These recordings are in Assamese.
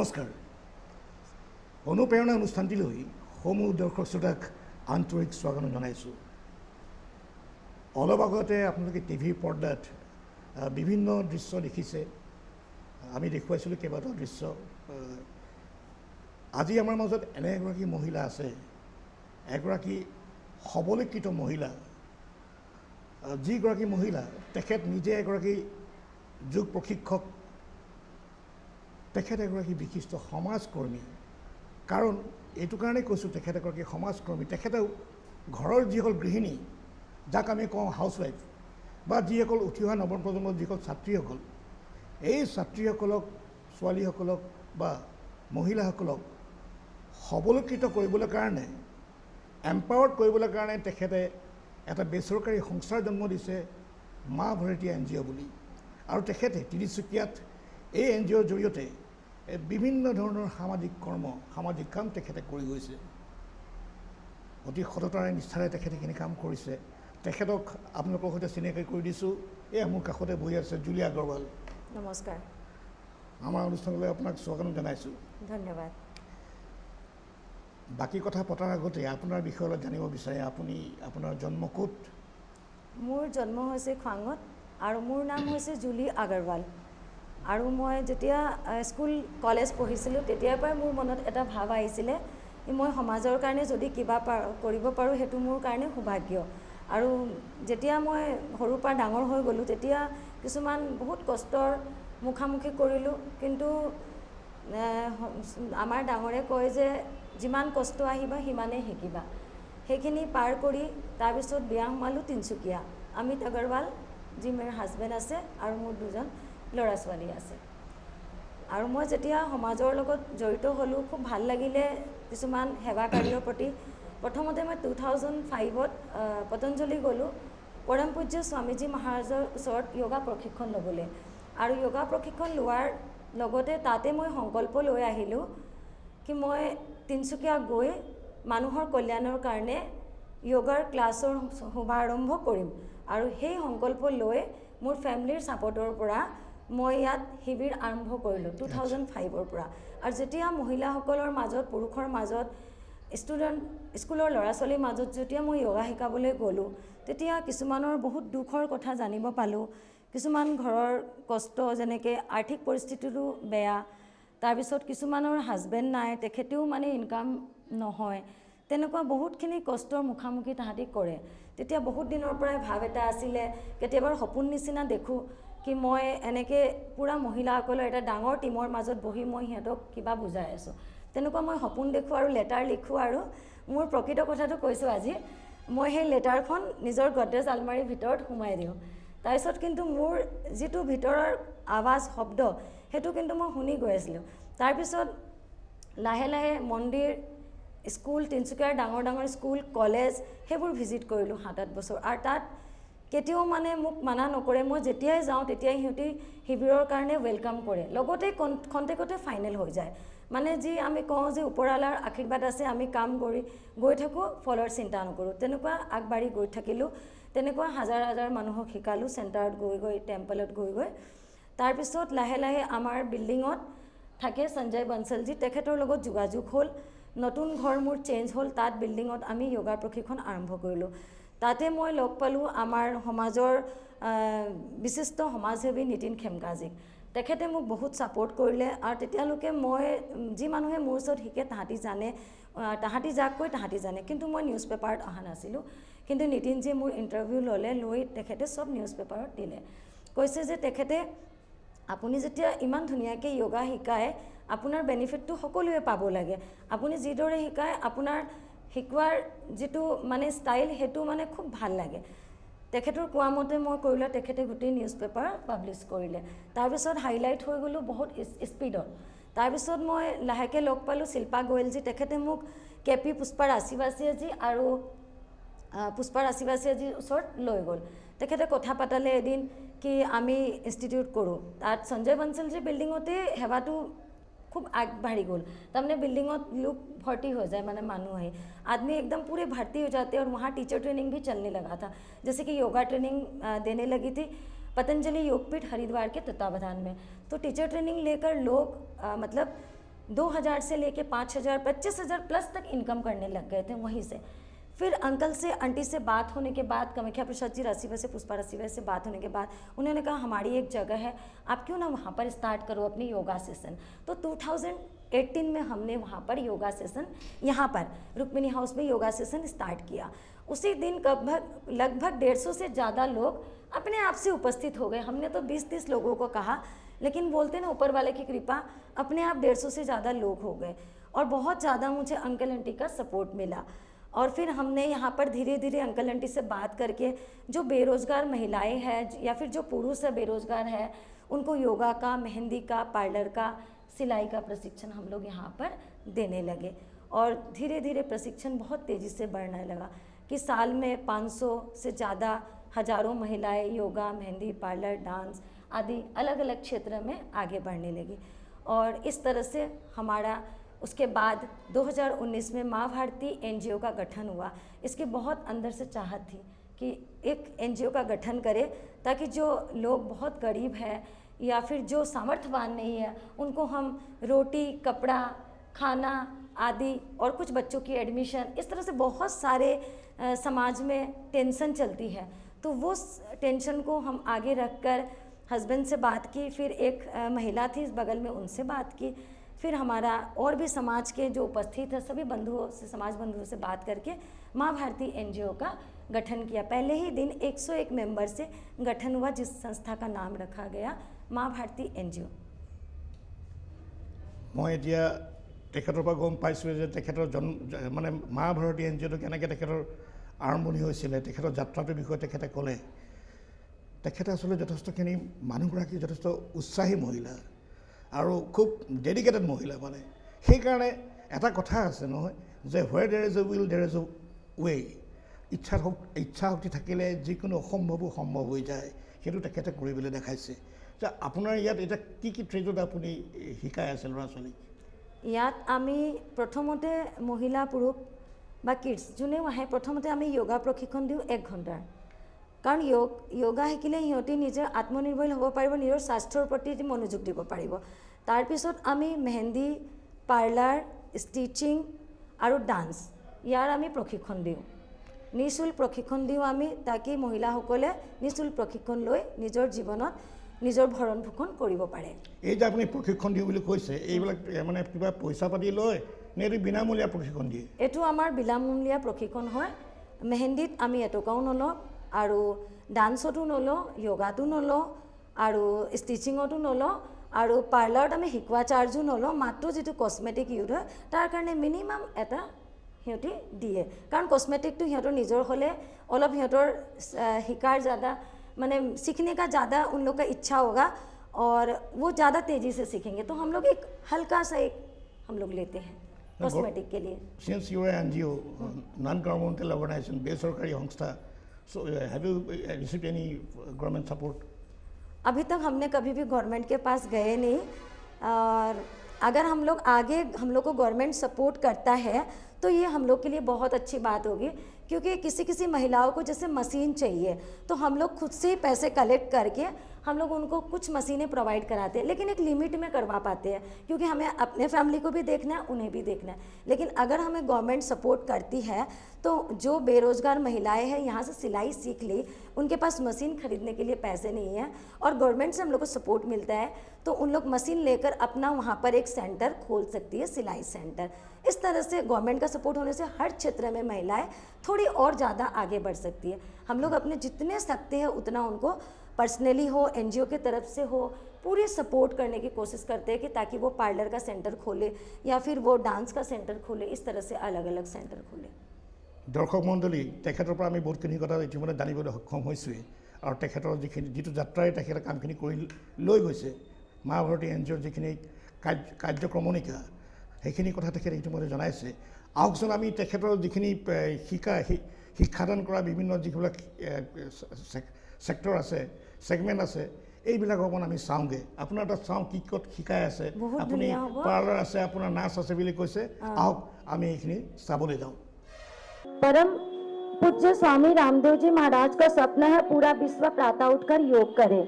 নমস্কাৰ অনুপ্ৰেৰণা অনুষ্ঠানটিলৈ সমূহ দৰ্শক শ্ৰোতাক আন্তৰিক স্বাগতম জনাইছোঁ। অলপ আগতে আপোনালোকে টিভিৰ পৰ্দাত বিভিন্ন দৃশ্য দেখিছে। আমি দেখুৱাইছিলোঁ কেইবাটাও দৃশ্য। আজি আমাৰ মাজত এনে এগৰাকী মহিলা আছে, এগৰাকী সবলীকৃত মহিলা, যিগৰাকী মহিলা তেখেত নিজে এগৰাকী যোগ প্ৰশিক্ষক, তেখেত এগৰাকী বিশিষ্ট সমাজকৰ্মী। কাৰণ এইটো কাৰণেই কৈছোঁ তেখেত এগৰাকী সমাজকৰ্মী। তেখেতেও ঘৰৰ যিসকল গৃহিণী, যাক আমি কওঁ হাউচৱাইফ, বা যিসকল উঠি অহা নৱপ্ৰজন্মৰ যিসকল ছাত্ৰীসকল, এই ছাত্ৰীসকলক, ছোৱালীসকলক বা মহিলাসকলক সবলীকৃত কৰিবলৈ কাৰণে, এম্পাৱাৰ্ড কৰিবলৈ কাৰণে তেখেতে এটা বেচৰকাৰী সংস্থাৰ জন্ম দিছে, মা ভাৰতী NGO বুলি। আৰু তেখেতে তিনিচুকীয়াত এই NGOৰ জৰিয়তে বিভিন্ন ধৰণৰ সামাজিক কৰ্ম, সামাজিক কাম তেখেতে কৰি গৈছে। অতি সততাৰে নিষ্ঠাৰে তেখেতে এইখিনি কাম কৰিছে। তেখেতক আপোনালোকৰ সৈতে চিনাকি কৰি দিছোঁ। এয়া মোৰ কাষতে বহি আছে জুলি আগৰৱাল। নমস্কাৰ। আমাৰ অনুষ্ঠানলৈ আপোনাক স্বাগতম জনাইছোঁ। ধন্যবাদ। বাকী কথা পতাৰ আগতে আপোনাৰ বিষয়ে অলপ জানিব বিচাৰে। আপুনি আপোনাৰ জন্ম ক'ত? মোৰ জন্ম হৈছে খোৱাঙত আৰু মোৰ নাম হৈছে জুলি আগৰৱাল। আৰু মই যেতিয়া স্কুল কলেজ পঢ়িছিলোঁ তেতিয়াৰ পৰাই মোৰ মনত এটা ভাৱ আহিছিলে যে মই সমাজৰ কাৰণে যদি কিবা কৰিব পাৰোঁ সেইটো মোৰ কাৰণে সৌভাগ্য। আৰু যেতিয়া মই সৰুৰ পৰা ডাঙৰ হৈ গ'লোঁ তেতিয়া কিছুমান বহুত কষ্টৰ মুখামুখি কৰিলোঁ। কিন্তু আমাৰ ডাঙৰে কয় যে যিমান কষ্ট আহিবা সিমানেই শিকিবা। সেইখিনি পাৰ কৰি তাৰপিছত বিয়া সোমালোঁ তিনিচুকীয়া। অমিত আগৰৱাল, যি মোৰ হাজবেণ্ড আছে, আৰু মোৰ দুজন ল'ৰা ছোৱালী আছে। আৰু মই যেতিয়া সমাজৰ লগত জড়িত হ'লোঁ, খুব ভাল লাগিলে কিছুমান সেৱা কাৰ্যৰ প্ৰতি। প্ৰথমতে মই 2005ত পতঞ্জলি গ'লোঁ পৰম পূজ্য স্বামীজী মহাৰাজৰ ওচৰত য়োগা প্ৰশিক্ষণ ল'বলৈ। আৰু য়োগা প্ৰশিক্ষণ লোৱাৰ লগতে তাতে মই সংকল্প লৈ আহিলোঁ কি মই তিনিচুকীয়া গৈ মানুহৰ কল্যাণৰ কাৰণে য়োগাৰ ক্লাছৰ শুভাৰম্ভ কৰিম। আৰু সেই সংকল্প লৈ মোৰ ফেমিলিৰ ছাপৰ্টৰ পৰা মই ইয়াত শিবিৰ আৰম্ভ কৰিলোঁ 2005ৰ পৰা। আৰু যেতিয়া মহিলাসকলৰ মাজত, পুৰুষৰ মাজত, স্কুলৰ ল'ৰা ছোৱালীৰ মাজত যেতিয়া মই য়োগা শিকাবলৈ গ'লোঁ তেতিয়া কিছুমানৰ বহুত দুখৰ কথা জানিব পালোঁ। কিছুমান ঘৰৰ কষ্ট, যেনেকৈ আৰ্থিক পৰিস্থিতিটো বেয়া, তাৰপিছত কিছুমানৰ হাজবেণ্ড নাই, তেখেতেও মানে ইনকাম নহয়, তেনেকুৱা বহুতখিনি কষ্টৰ মুখামুখি তাহাঁতি কৰে। তেতিয়া বহুত দিনৰ পৰাই ভাৱ এটা আছিলে, কেতিয়াবা সপোন নিচিনা দেখোঁ কি মই এনেকৈ পূৰা মহিলাসকলৰ এটা ডাঙৰ টীমৰ মাজত বহি মই সিহঁতক কিবা বুজাই আছোঁ। তেনেকুৱা মই সপোন দেখোঁ আৰু লেটাৰ লিখোঁ। আৰু মোৰ প্ৰকৃত কথাটো কৈছোঁ আজি, মই সেই লেটাৰখন নিজৰ গডৰেজ আলমাৰীৰ ভিতৰত সোমাই দিওঁ। তাৰপিছত কিন্তু মোৰ যিটো ভিতৰৰ আৱাজ, শব্দ, সেইটো কিন্তু মই শুনি গৈ আছিলোঁ। তাৰপিছত লাহে লাহে মন্দিৰ, স্কুল, তিনিচুকীয়াৰ ডাঙৰ ডাঙৰ স্কুল, কলেজ, সেইবোৰ ভিজিট কৰিলোঁ 7-8 বছৰ। আৰু তাত কেতিয়াও মানে মোক মানা নকৰে। মই যেতিয়াই যাওঁ তেতিয়াই সিহঁতি শিবিৰৰ কাৰণে ৱেলকাম কৰে। লগতে খন্তেকতে ফাইনেল হৈ যায়। মানে যি আমি কওঁ যে ওপৰৱালাৰ আশীৰ্বাদ আছে, আমি কাম কৰি গৈ থাকোঁ, ফলৰ চিন্তা নকৰোঁ। তেনেকুৱা আগবাঢ়ি গৈ থাকিলোঁ। তেনেকুৱা হাজাৰ হাজাৰ মানুহক শিকালোঁ, চেণ্টাৰত গৈ গৈ, টেম্পলত গৈ গৈ। তাৰপিছত লাহে লাহে আমাৰ বিল্ডিঙত থাকে সঞ্জয় বনছলজী, তেখেতৰ লগত যোগাযোগ হ'ল। নতুন ঘৰ মোৰ চেঞ্জ হ'ল, তাত বিল্ডিঙত আমি য়োগাৰ প্ৰশিক্ষণ আৰম্ভ কৰিলোঁ। তাতে মই লগ পালোঁ আমাৰ সমাজৰ বিশিষ্ট সমাজসেৱী নীতিন খেমকাজীক। তেখেতে মোক বহুত ছাপৰ্ট কৰিলে। আৰু তেতিয়ালৈকে মই, যি মানুহে মোৰ ওচৰত শিকে তাহাঁতি জানে, তাহাঁতি যাক কয় তাহাঁতি জানে, কিন্তু মই নিউজ পেপাৰত অহা নাছিলোঁ। কিন্তু নীতিনজীয়ে মোৰ ইণ্টাৰভিউ ল'লে, লৈ তেখেতে চব নিউজ পেপাৰত দিলে। কৈছে যে তেখেতে, আপুনি যেতিয়া ইমান ধুনীয়াকৈ য়োগা শিকায়, আপোনাৰ বেনিফিটটো সকলোৱে পাব লাগে। আপুনি যিদৰে শিকায়, আপোনাৰ শিকোৱাৰ যিটো মানে ষ্টাইল, সেইটো মানে খুব ভাল লাগে। তেখেতৰ কোৱা মতে মই কৰিলোঁ। তেখেতে গোটেই নিউজ পেপাৰ পাব্লিছ কৰিলে। তাৰপিছত হাইলাইট হৈ গ'লোঁ বহুত স্পীডত। তাৰপিছত মই লাহেকৈ লগ পালোঁ শিল্পা গোৱেলজী। তেখেতে মোক KP পুষ্পা ৰাশিবাচীজী আৰু পুষ্পা ৰাশিবাচীজীৰ ওচৰত লৈ গ'ল। তেখেতে কথা পাতালে এদিন কি আমি ইনষ্টিটিউট কৰোঁ। তাত সঞ্জয় বনছলজীৰ বিল্ডিঙতে সেৱাটো खूब आगबाढ़ी गल। तमने बिल्डिंग लोग भर्ती हो जाए, माने मानू है आदमी एकदम पूरे भर्ती हो जाते हैं। और वहाँ टीचर ट्रेनिंग भी चलने लगा था, जैसे कि योगा ट्रेनिंग देने लगी थी पतंजलि योगपीठ हरिद्वार के तत्वावधान में। तो टीचर ट्रेनिंग लेकर लोग मतलब 2000 से लेके 5000 25,000 प्लस तक इनकम करने लग गए थे वहीं से। फिर अंकल से आंटी से बात होने के बाद, कामाख्या प्रसाद जी राशिवा से, पुष्पा राशिवा से बात होने के बाद उन्होंने कहा हमारी एक जगह है, आप क्यों ना वहाँ पर स्टार्ट करो अपनी योगा सेशन। तो 2018 में हमने वहाँ पर योगा सेशन, यहाँ पर रुक्मिणी हाउस में योगा सेशन स्टार्ट किया। उसी दिन लगभग 150 से ज़्यादा लोग अपने आप से उपस्थित हो गए। हमने तो 20-30 लोगों को कहा, लेकिन बोलते ना ऊपर वाले की कृपा, अपने आप 150 से ज़्यादा लोग हो गए और बहुत ज़्यादा मुझे अंकल आंटी का सपोर्ट मिला। और फिर हमने यहाँ पर धीरे धीरे अंकल आंटी से बात करके जो बेरोज़गार महिलाएं हैं या फिर जो पुरुष है बेरोज़गार है, उनको योगा का, मेहंदी का, पार्लर का, सिलाई का प्रशिक्षण हम लोग यहाँ पर देने लगे। और धीरे धीरे प्रशिक्षण बहुत तेज़ी से बढ़ने लगा कि साल में 500 से ज़्यादा हज़ारों महिलाएं योगा, मेहंदी, पार्लर, डांस आदि अलग अलग क्षेत्र में आगे बढ़ने लगी। और इस तरह से हमारा उसके बाद 2019 में माँ भारती एनजीओ का गठन हुआ। इसकी बहुत अंदर से चाहत थी कि एक एनजीओ का गठन करें ताकि जो लोग बहुत गरीब हैं या फिर जो सामर्थ्यवान नहीं है, उनको हम रोटी, कपड़ा, खाना आदि और कुछ बच्चों की एडमिशन, इस तरह से बहुत सारे समाज में टेंशन चलती है, तो वो टेंशन को हम आगे रखकर हस्बैंड से बात की, फिर एक महिला थी इस बगल में, उनसे बात की, फिर हमारा और भी समाज के जो उपस्थित है सभी बंधुओं से, समाज बंधुओं से बात करके माँ भारती एनजीओ का गठन किया। पहले ही दिन 101 मेंबर से गठन हुआ, जिस संस्था का नाम रखा गया माँ भारती एनजीओ। मैं এতিয়া তেখেতৰ পৰা গম পাইছোঁ যে তেখেতৰ মানে মা ভাৰতী এনজিঅ'টো কেনেকৈ তেখেতৰ আৰম্ভণি হৈছিলে, তেখেতৰ যাত্ৰাটোৰ বিষয়ে তেখেতে ক'লে। তেখেতে আচলতে যথেষ্টখিনি মানুহগৰাকী যথেষ্ট উৎসাহী মহিলা আৰু খুব ডেডিকেটেড মহিলা। মানে সেইকাৰণে এটা কথা আছে নহয় যে where there is a will there is a way. ইচ্ছা শক্তি থাকিলে যিকোনো অসম্ভৱো সম্ভৱ হৈ যায়, সেইটো তেখেতে কৰিবলৈ দেখাইছে। যে আপোনাৰ ইয়াত এটা কি ট্ৰেডত আপুনি শিকাই আছে ল'ৰা ছোৱালীক? ইয়াত আমি প্ৰথমতে মহিলা, পুৰুষ বা কিডছ যোনেও আহে, প্ৰথমতে আমি যোগা প্ৰশিক্ষণ দিওঁ 1 ঘণ্টাৰ। কাৰণ যোগা শিকিলে সিহঁতি নিজৰ আত্মনিৰ্ভৰশীল হ'ব পাৰিব, নিজৰ স্বাস্থ্যৰ প্ৰতি মনোযোগ দিব পাৰিব। তাৰপিছত আমি মেহেন্দি, পাৰ্লাৰ, ষ্টিচিং আৰু ডান্স, ইয়াৰ আমি প্ৰশিক্ষণ দিওঁ, নিঃশুল্ক প্ৰশিক্ষণ দিওঁ আমি, তাকি মহিলাসকলে নিঃশুল্ক প্ৰশিক্ষণ লৈ নিজৰ জীৱনত নিজৰ ভৰণ পোষণ কৰিব পাৰে। এই যে আপুনি প্ৰশিক্ষণ দিওঁ বুলি কৈছে, এইবিলাক মানে কিবা পইচা পাতি লয় নে এইটো বিনামূলীয়া প্ৰশিক্ষণ দিয়ে? এইটো আমাৰ বিনামূলীয়া প্ৰশিক্ষণ হয়। মেহেন্দিত আমি এটকাও নলওঁ আৰু ডান্সতো নলওঁ, যোগাতো নলওঁ আৰু ষ্টিচিঙতো নলওঁ আৰু পাৰ্লাৰত আমি শিকোৱা চাৰ্জো নলওঁ। মাত্ৰ যিটো কছমেটিক ইউজ হয় তাৰ কাৰণে মিনিমাম এটা সিহঁতি দিয়ে, কাৰণ কছমেটিকটো সিহঁতৰ নিজৰ হ'লে অলপ সিহঁতৰ শিকাৰ ज़्यादा मैंने सीखने का ज़्यादा उन लोग का इच्छा होगा और वो ज़्यादा तेज़ी से सीखेंगे। तो हम लोग एक हल्का सा एक हम लोग लेते हैं कॉस्मेटिक के लिए। Since you are an NGO, non-governmental organization, बेसरकारी संस्था, so have you received any government support? अभी तक हमने कभी भी गवर्नमेंट के पास गए नहीं, और अगर हम लोग आगे हम लोग को गवर्नमेंट सपोर्ट करता है तो ये हम लोग के लिए बहुत अच्छी बात होगी, क्योंकि किसी महिलाओं को जैसे मशीन चाहिए तो हम लोग खुद से ही पैसे कलेक्ट करके हम लोग उनको कुछ मशीनें प्रोवाइड कराते हैं, लेकिन एक लिमिट में करवा पाते हैं, क्योंकि हमें अपने फैमिली को भी देखना है, उन्हें भी देखना है। लेकिन अगर हमें गवर्नमेंट सपोर्ट करती है तो जो बेरोज़गार महिलाएं हैं यहाँ से सिलाई सीख ली, उनके पास मशीन खरीदने के लिए पैसे नहीं है और गवर्नमेंट से हम लोग को सपोर्ट मिलता है, तो उन लोग मशीन लेकर अपना वहाँ पर एक सेंटर खोल सकती है, सिलाई सेंटर। इस तरह से गवर्नमेंट का सपोर्ट होने से हर क्षेत्र में महिलाएं थोड़ी और ज़्यादा आगे बढ़ सकती है। हम लोग अपने जितने सकते हैं उतना उनको पर्सनली हो, एनजीओ की तरफ से हो, पूरी सपोर्ट करने की कोशिश करते हैं कि ताकि वो पार्लर का सेंटर खोले या फिर वो डांस का सेंटर खोले, इस तरह से अलग अलग सेंटर खोले। दर्शक मंडली तेखেতৰ পৰা আমি বহুতখিনি কথা ইতিমধ্যে জানিবলৈ সক্ষম হৈছোঁৱেই, আৰু তেখেতৰ যিটো যাত্ৰাৰে তেখেতে কামখিনি কৰি লৈ গৈছে, মা ভাৰতী এনজিঅ'ৰ যিখিনি কাৰ্যক্ৰমণিকা সেইখিনি কথা তেখেতে ইতিমধ্যে জনাইছে। আহকচোন আমি তেখেতৰ যিখিনি শিক্ষাদান কৰা বিভিন্ন যিবিলাক সেক্টৰ আছে, সেগমেণ্ট আছে, এইবিলাক অকণ আমি চাওঁগৈ। আপোনাৰ তাত চাওঁ কি ক'ত শিকাই আছে, আপুনি পাৰ্লাৰ আছে, আপোনাৰ নাচ আছে বুলি কৈছে, আহক আমি এইখিনি চাবলৈ যাওঁ। परम पूज्य स्वामी रामदेव जी महाराज का सपना है पूरा विश्व प्रातः उठकर योग करे,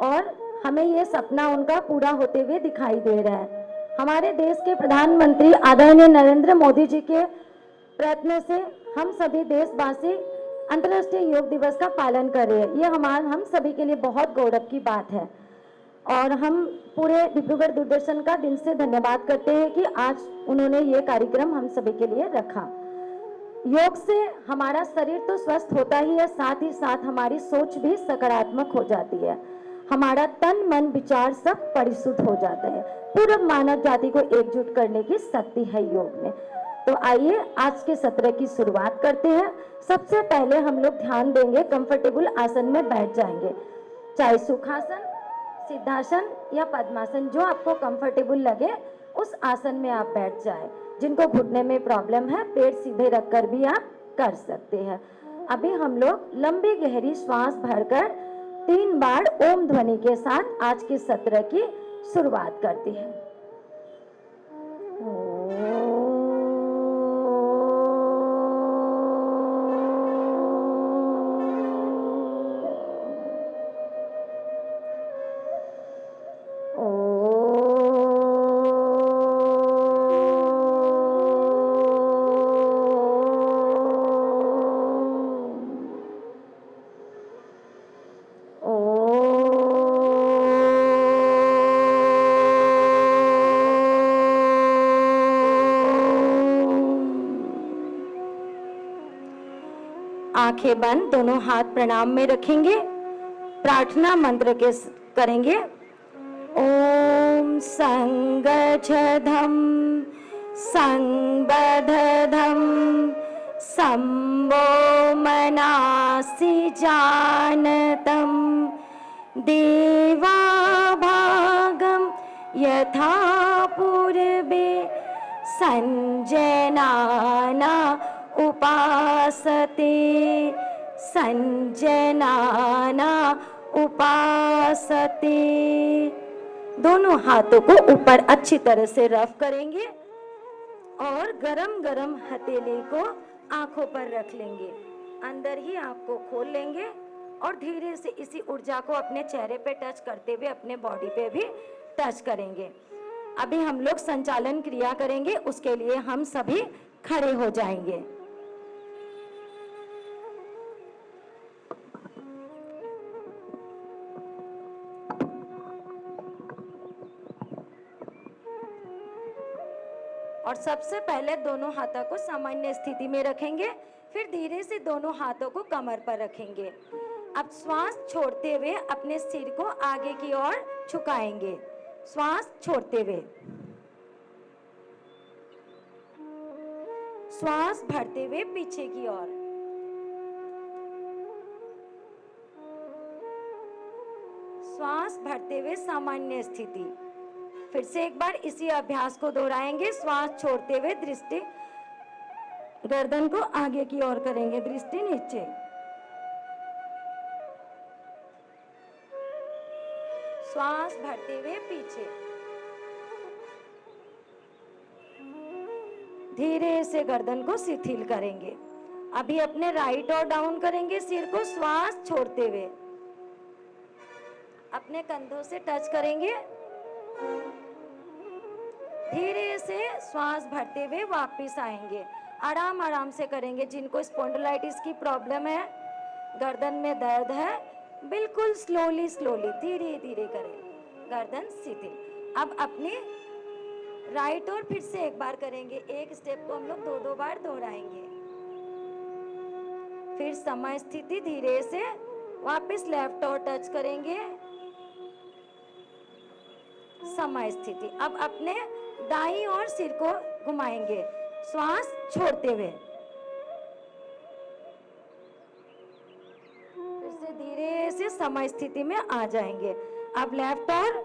और हमें ये सपना उनका पूरा होते हुए दिखाई दे रहा है। हमारे देश के प्रधानमंत्री आदरणीय नरेंद्र मोदी जी के प्रयत्न से हम सभी देशवासी अंतर्राष्ट्रीय योग दिवस का पालन कर रहे हैं। ये हम सभी के लिए बहुत गौरव की बात है और हम पूरे डिब्रूगढ़ दूरदर्शन का दिल से धन्यवाद करते हैं कि आज उन्होंने ये कार्यक्रम हम सभी के लिए रखा। योग से हमारा शरीर तो स्वस्थ होता ही है, साथ ही साथ हमारी सोच भी सकारात्मक हो जाती है, हमारा तन मन विचार सब परिशुद्ध हो जाते हैं। पूर्ण मानव जाति को एकजुट करने की शक्ति है योग में। तो आइए आज के सत्र की शुरुआत करते हैं। सबसे पहले हम लोग ध्यान देंगे, कंफर्टेबल आसन में बैठ जाएंगे, चाहे सुखासन, सिद्धासन या पद्मासन, जो आपको कंफर्टेबल लगे उस आसन में आप बैठ जाएं। जिनको घुटने में प्रॉब्लम है, पेट सीधे रखकर भी आप कर सकते हैं। अभी हम लोग लंबी गहरी श्वास भरकर 3 बार ओम ध्वनि के साथ आज के सत्र की शुरुआत करते हैं। आंखें बंद, दोनों हाथ प्रणाम में रखेंगे, प्रार्थना मंत्र के करेंगे। ओम संगच्छधम संबद्धधम संभो मनासि जानतम देवा भागम यथा पूर्वे संजनाना उपासते संजनाना उपासते। दोनों हाथों को ऊपर अच्छी तरह से रफ करेंगे और गरम गरम हथेली को आंखों पर रख लेंगे। अंदर ही आंख को खोल लेंगे और धीरे से इसी ऊर्जा को अपने चेहरे पे टच करते हुए अपने बॉडी पे भी टच करेंगे। अभी हम लोग संचालन क्रिया करेंगे, उसके लिए हम सभी खड़े हो जाएंगे। और सबसे पहले दोनों हाथों को सामान्य स्थिति में रखेंगे, फिर धीरे से दोनों हाथों को कमर पर रखेंगे। अब श्वास छोड़ते हुए अपने सिर को आगे की ओर झुकाएंगे, श्वास छोड़ते हुए। श्वास भरते हुए पीछे की ओर। श्वास भरते हुए सामान्य स्थिति। फिर से एक बार इसी अभ्यास को दोहराएंगे। श्वास छोड़ते हुए दृष्टि, गर्दन को आगे की ओर करेंगे, दृष्टि नीचे। श्वास भरते हुए पीछे। धीरे से गर्दन को शिथिल करेंगे। अभी अपने राइट और डाउन करेंगे सिर को, श्वास छोड़ते हुए। अपने कंधों से टच करेंगे। धीरे से श्वास भरते हुए वापस आएंगे। आराम आराम से करेंगे। जिनको स्पॉन्डिलाइटिस की प्रॉब्लम है, गर्दन में दर्द है, बिल्कुल स्लोली स्लोली धीरे धीरे करें, गर्दन सीधी। अब अपने राइट और फिर से एक बार करेंगे। एक स्टेप को हम लोग 2-2 बार दोहराएंगे। फिर समय स्थिति, धीरे से वापस लेफ्ट और टच करेंगे, समय स्थिति। अब अपने दाईं ओर सिर को घुमाएंगे, श्वास छोड़ते हुए। फिर से धीरे से समय स्थिति में आ जाएंगे। अब लेफ्ट और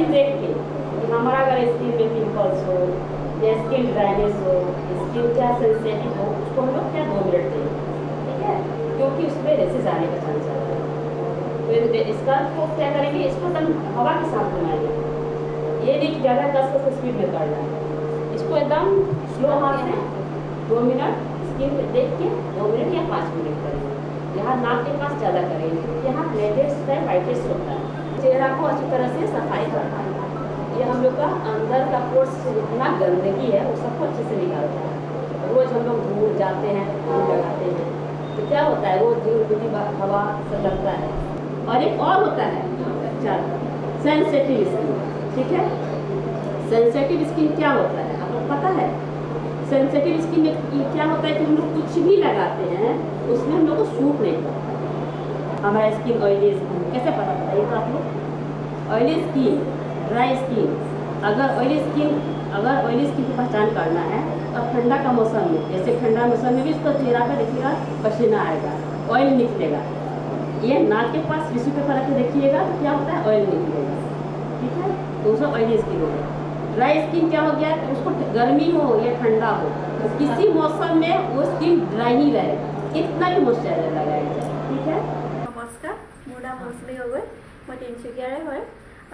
स्किन देख के कि हमारा अगर स्किन में पिंपल्स हो या स्किन ड्राइनेस हो, स्किन क्या सेंसिटिव हो, उसको हम लोग क्या 2 मिनट देंगे, ठीक है, क्योंकि उसमें रेसेस आने का चांस आता है। तो इसका को क्या करेंगे, इसको एकदम हवा के साथ घुमाएंगे, ये नहीं कि ज़्यादा कस स्पीड में करना है, इसको एकदम स्लो हाथ से 2 मिनट स्किन देख के 2 मिनट या 5 मिनट करेंगे। यहाँ नाक के पास ज़्यादा करेंगे क्योंकि यहाँ ब्लैकेस्ट है, वाइटेस्ट होता है। चेहरा को अच्छी तरह से सफाई करना है, ये हम लोग का अंदर का पोर्स जितना गंदगी है वो सबको अच्छे से निकालता है। रोज़ हम लोग धूल जाते हैं, धूल लगाते हैं, तो क्या होता है, रोज़ धूल मिट्टी हवा से लगता है। और एक और होता है सेंसिटिव स्किन, ठीक है। सेंसिटिव स्किन क्या होता है आपको पता है? सेंसिटिव स्किन में क्या होता है कि हम लोग कुछ भी लगाते हैं उसमें हम लोग को सूट नहीं करता। हमारा स्किन ऑयली स्किन कैसे पता बताइए तो आप लोग? ऑयली स्किन, ड्राई स्किन, अगर ऑयली स्किन की पहचान करना है तो ठंडा का मौसम में, जैसे ठंडा मौसम में भी उसको चेहरा पर देखिएगा पसीना आएगा, ऑयल निकलेगा। ये नाक के पास टिश्यू पेपर रख के देखिएगा तो क्या होता है, ऑयल निकलेगा, ठीक है। तो उसमें ऑयली स्किन हो गया। ड्राई स्किन क्या हो गया कि उसको गर्मी हो या ठंडा हो तो किसी मौसम में वो स्किन ड्राई ही रहेगा, कितना भी मॉइस्चराइजर लगाया जाए, ठीक है। नमस्कार, মোৰ নাম মৌচুমী গগৈ, মই তিনিচুকীয়াৰে হয়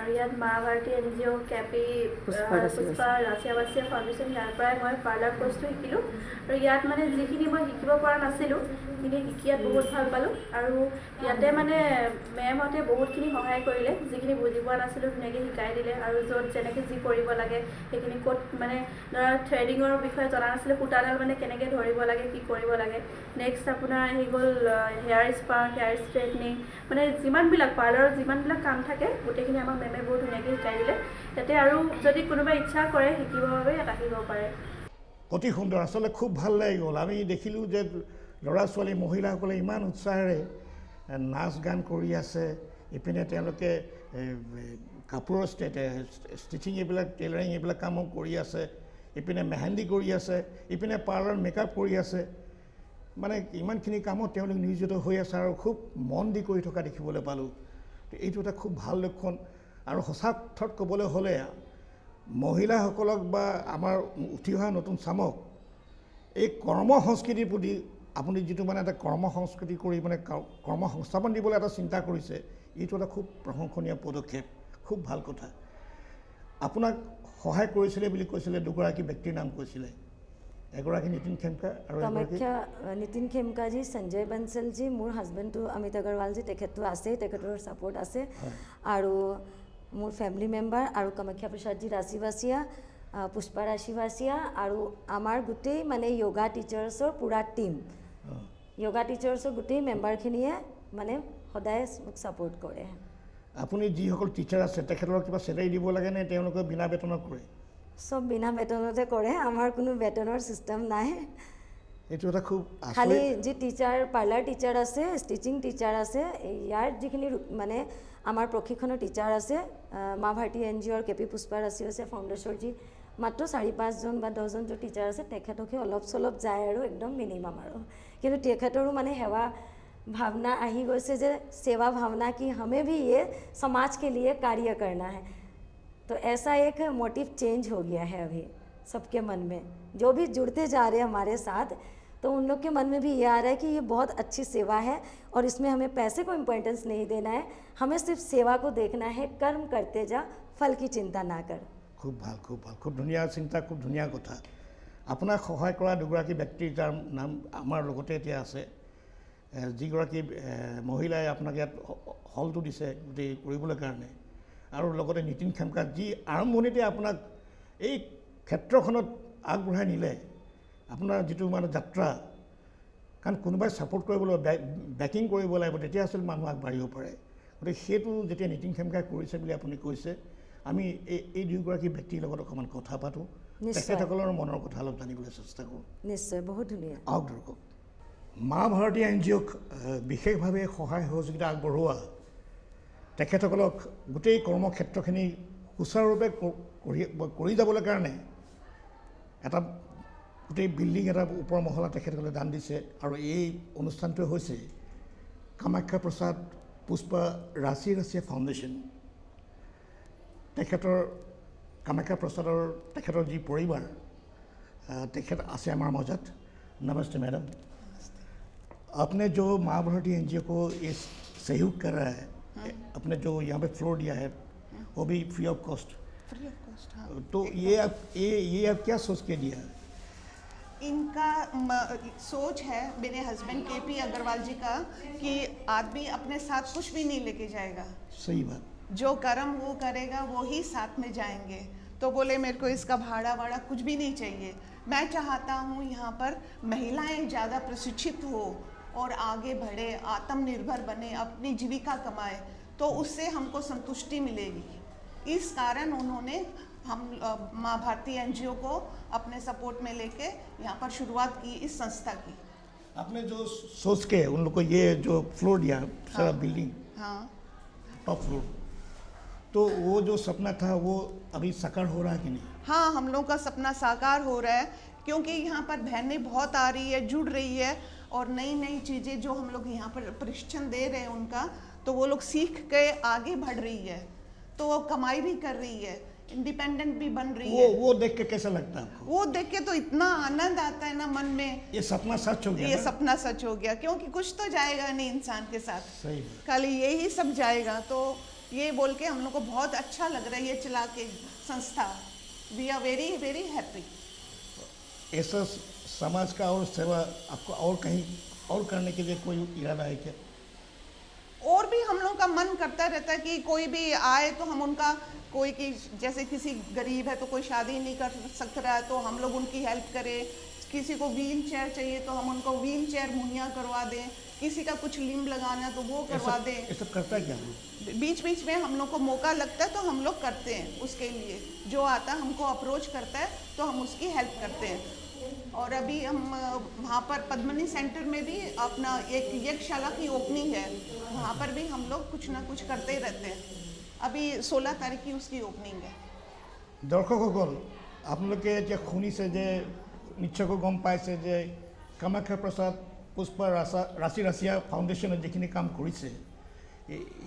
আৰু ইয়াত মা ভাৰতী NGO কেপি পুষ্পা ৰাছিয়া বাছিয়া ফাউণ্ডেশ্যন, ইয়াৰ পৰাই মই পাৰ্লাৰ কোৰ্চটো শিকিলোঁ আৰু ইয়াত মানে যিখিনি মই শিকিব পৰা নাছিলোঁ সেইখিনি শিকি ইয়াত বহুত ভাল পালোঁ। আৰু ইয়াতে মানে মেমহঁতে বহুতখিনি সহায় কৰিলে, যিখিনি বুজি পোৱা নাছিলোঁ ধুনীয়াকৈ শিকাই দিলে আৰু য'ত যেনেকৈ যি কৰিব লাগে সেইখিনি ক'ত মানে ধৰা থ্ৰেডিঙৰ বিষয়ে জনা নাছিলোঁ, সূতাডাল মানে কেনেকৈ ধৰিব লাগে, কি কৰিব লাগে। নেক্সট আপোনাৰ আহি গ'ল হেয়াৰ স্পা, হেয়াৰ ষ্ট্ৰেইটনিং, মানে যিমানবিলাক পাৰ্লাৰৰ যিমানবিলাক কাম থাকে গোটেইখিনি আমাক মেমে বহুত ধুনীয়াকৈ শিকাই দিলে। ইয়াতে আৰু যদি কোনোবাই ইচ্ছা কৰে শিকিবৰ বাবে ইয়াত আহিব পাৰে। অতি সুন্দৰ, আচলতে খুব ভাল লাগি গ'ল। আমি দেখিলোঁ যে ল'ৰা ছোৱালী মহিলাসকলে ইমান উৎসাহেৰে নাচ গান কৰি আছে, ইপিনে তেওঁলোকে কাপোৰৰ ষ্টিচিং এইবিলাক টেইলাৰিং এইবিলাক কামো কৰি আছে, ইপিনে মেহেন্দি কৰি আছে, ইপিনে পাৰ্লাৰ মেকআপ কৰি আছে, মানে ইমানখিনি কামত তেওঁলোক নিয়োজিত হৈ আছে আৰু খুব মন দি কৰি থকা দেখিবলৈ পালোঁ। এইটো এটা খুব ভাল লক্ষণ। আৰু সঁচা অৰ্থত ক'বলৈ হ'লে মহিলাসকলক বা আমাৰ উঠি অহা নতুন চামক এই কৰ্ম সংস্কৃতিৰ প্ৰতি আপুনি যিটো মানে এটা কৰ্ম সংস্কৃতি কৰি মানে কৰ্ম সংস্থাপন দিবলৈ এটা চিন্তা কৰিছে, এইটো এটা খুব প্ৰশংসনীয় পদক্ষেপ, খুব ভাল কথা। আপোনাক সহায় কৰিছিলে বুলি কৈছিলে, দুগৰাকী ব্যক্তিৰ নাম কৈছিলে, এগৰাকী নীতিন খেমকা আৰু কামাখ্যা নীতিন খেমকাজী, সঞ্জয় বনছলজী, মোৰ হাজবেণ্ডটো অমিত আগৰৱালজী, তেখেতটো আছেই, তেখেতৰ ছাপোৰ্ট আছে, আৰু মোৰ ফেমিলি মেম্বাৰ আৰু কামাখ্যা প্ৰসাদজী ৰাশিবাসীয়া, পুষ্পা ৰাশিবাসীয়া আৰু আমাৰ গোটেই মানে য়োগা টিচাৰ্ছৰ পূৰা টীম, য়োগা টিচাৰ্ছৰ গোটেই মেম্বাৰখিনিয়ে মানে সদায় মোক ছাপোৰ্ট কৰে। আপুনি যিসকল টিচাৰ আছে তেখেতক কিবা চেলাৰী দিব লাগে নে তেওঁলোকে বিনা বেতনত কৰে? সব বিনা বেতনতে কৰে, আমাৰ কোনো বেতনৰ চিষ্টেম নাই। এইটো এটা খুব খালি যি টিচাৰ, পাৰ্লাৰ টিচাৰ আছে, ষ্টিচিং টিচাৰ আছে, ইয়াৰ যিখিনি মানে আমাৰ প্ৰশিক্ষণৰ টিচাৰ আছে, মা ভাৰতী NGOৰ কেপি পুষ্পা ৰাশিবাসীয়া ফাউণ্ডেশ্যনৰ যি মাত্ৰ 4-5জন বা 10জন जो टीचर আছে তেখেতকহে অলপ চলপ যায় আৰু একদম মিনিমাম আৰু। কিন্তু তেখেতৰো মানে সেৱা भावना आही गई जे सेवा भावना की हमें भी ये समाज के लिए कार्य करना है। तो ऐसा एक मोटिव चेंज हो गया है अभी सबके मन में, जो भी जुड़ते जा रहे हैं हमारे साथ, तो उन लोग के मन में भी ये आ रहा है कि ये बहुत अच्छी सेवा है और इसमें हमें पैसे को इम्पोर्टेंस नहीं देना है, हमें सिर्फ सेवा को देखना है, कर्म करते जा, फल की चिंता ना कर। खूब ভাল, खूब ভাল, खूब धुनिया चिंता, खूब धुनिया कथा। আপোনাক সহায় কৰা দুগৰাকী ব্যক্তি যাৰ নাম আমাৰ লগতে এতিয়া আছে, যিগৰাকী মহিলাই আপোনাক ইয়াত হলটো দিছে গোটেই কৰিবলৈ কাৰণে, আৰু লগতে নীতিন খেমকা যি আৰম্ভণিতে আপোনাক এই ক্ষেত্ৰখনত আগবঢ়াই নিলে, আপোনাৰ যিটো মানে যাত্ৰা, কাৰণ কোনোবাই ছাপোৰ্ট কৰিবলৈ বেকিং কৰিব লাগিব তেতিয়া আচলতে মানুহ আগবাঢ়িব পাৰে। গতিকে সেইটো যেতিয়া নীতিন খেমকাই কৰিছে বুলি আপুনি কৈছে, আমি এই দুগৰাকী ব্যক্তিৰ লগত অকণমান কথা পাতোঁ, তেখেতসকলৰ মনৰ কথা অলপ জানিবলৈ চেষ্টা কৰোঁ। নিশ্চয়, বহুত ধুনীয়া। আহক দৰ্শক। মা ভাৰতী NGOক বিশেষভাৱে সহায় সহযোগিতা আগবঢ়োৱা, তেখেতসকলক গোটেই কৰ্মক্ষেত্ৰখিনি সুচাৰুৰূপে কৰি যাবলৈ কাৰণে এটা গোটেই বিল্ডিং এটা ওপৰ মহলা তেখেতসকলে দান দিছে, আৰু এই অনুষ্ঠানটোৱে হৈছে কামাখ্যা প্ৰসাদ পুষ্পা ৰাশিবাসীয়া ফাউণ্ডেশ্যন। তেখেতৰ কামাখ্যা প্ৰসাদৰ তেখেতৰ যি পৰিবাৰ तेखत आसे हमारे मौजूद। नमस्ते मैडम। आपने जो माँ भारती एनजीओ को इस सहयोग कर रहा है, अपने जो यहाँ पे फ्लोर दिया है वो भी फ्री ऑफ कॉस्ट। हाँ। तो ये आप क्या सोच के दिया? इनका सोच है मेरे हस्बैंड केपी अग्रवाल जी का कि आदमी अपने साथ कुछ भी नहीं लेके जाएगा। सही बात। जो कर्म वो करेगा वो ही साथ में जाएंगे। तो बोले मेरे को इसका भाड़ा वाड़ा कुछ भी नहीं चाहिए। मैं चाहता हूँ यहाँ पर महिलाएं ज़्यादा प्रशिक्षित हो और आगे बढ़े, आत्मनिर्भर बने, अपनी जीविका कमाए, तो उससे हमको संतुष्टि मिलेगी। इस कारण उन्होंने हम माँ भारती एनजीओ को अपने सपोर्ट में लेके यहाँ पर शुरुआत की इस संस्था की। आपने जो सोच के उन लोग को ये जो फ्लोर दिया सारा बिल्डिंग, हाँ, टॉप फ्लोर, तो वो जो सपना था वो अभी साकार हो रहा है कि नहीं? हाँ, हम लोग का सपना साकार हो रहा है क्योंकि यहाँ पर बहनें बहुत आ रही है, जुड़ रही है और नई नई चीज़ें जो हम लोग यहाँ पर प्रशिक्षण दे रहे हैं उनका, तो वो लोग सीख के आगे बढ़ रही है, तो वो कमाई भी कर रही है, इंडिपेंडेंट भी बन रही है। वो देख के कैसा लगता है आपको? वो देख के तो इतना आनंद आता है ना मन में। ये सपना सच हो गया। ये सपना सच हो गया क्योंकि कुछ तो जाएगा नहीं इंसान के साथ, सही खाली यही सब जाएगा। तो ये बोल के हम लोग को बहुत अच्छा लग रहा है ये चला के संस्था। We are very very happy. ऐसा समाज का और सेवा आपको और कहीं और करने के लिए कोई इरादा है क्या? और भी हम लोग का मन करता रहता है कि कोई भी आए तो हम उनका कोई की जैसे किसी गरीब है तो कोई शादी नहीं कर सकता है तो हम लोग उनकी हेल्प करें, किसी को व्हील चेयर चाहिए तो हम उनको व्हील चेयर मुहैया करवा दें, किसी का कुछ लिम्ब लगाना तो वो करवा दें। ये सब करता है क्या? बीच बीच में हम लोग को मौका लगता है तो हम लोग करते हैं। उसके लिए जो आता है हमको अप्रोच करता है तो हम उसकी हेल्प करते हैं। और अभी हम वहाँ पर पद्मनी सेंटर में भी अपना एक यज्ञशाला की ओपनिंग है, वहाँ पर भी हम लोग कुछ ना कुछ करते ही रहते हैं। अभी 16 तारीख की उसकी ओपनिंग है। দর্শকসকল, আপোনালোকে এতিয়া শুনিছে যে নিশ্চয়কৈ গম পাইছে যে কামাখ্যা প্ৰসাদ পুষ্পা ৰাচি ৰাছিয়া ফাউণ্ডেশ্যনে যিখিনি কাম কৰিছে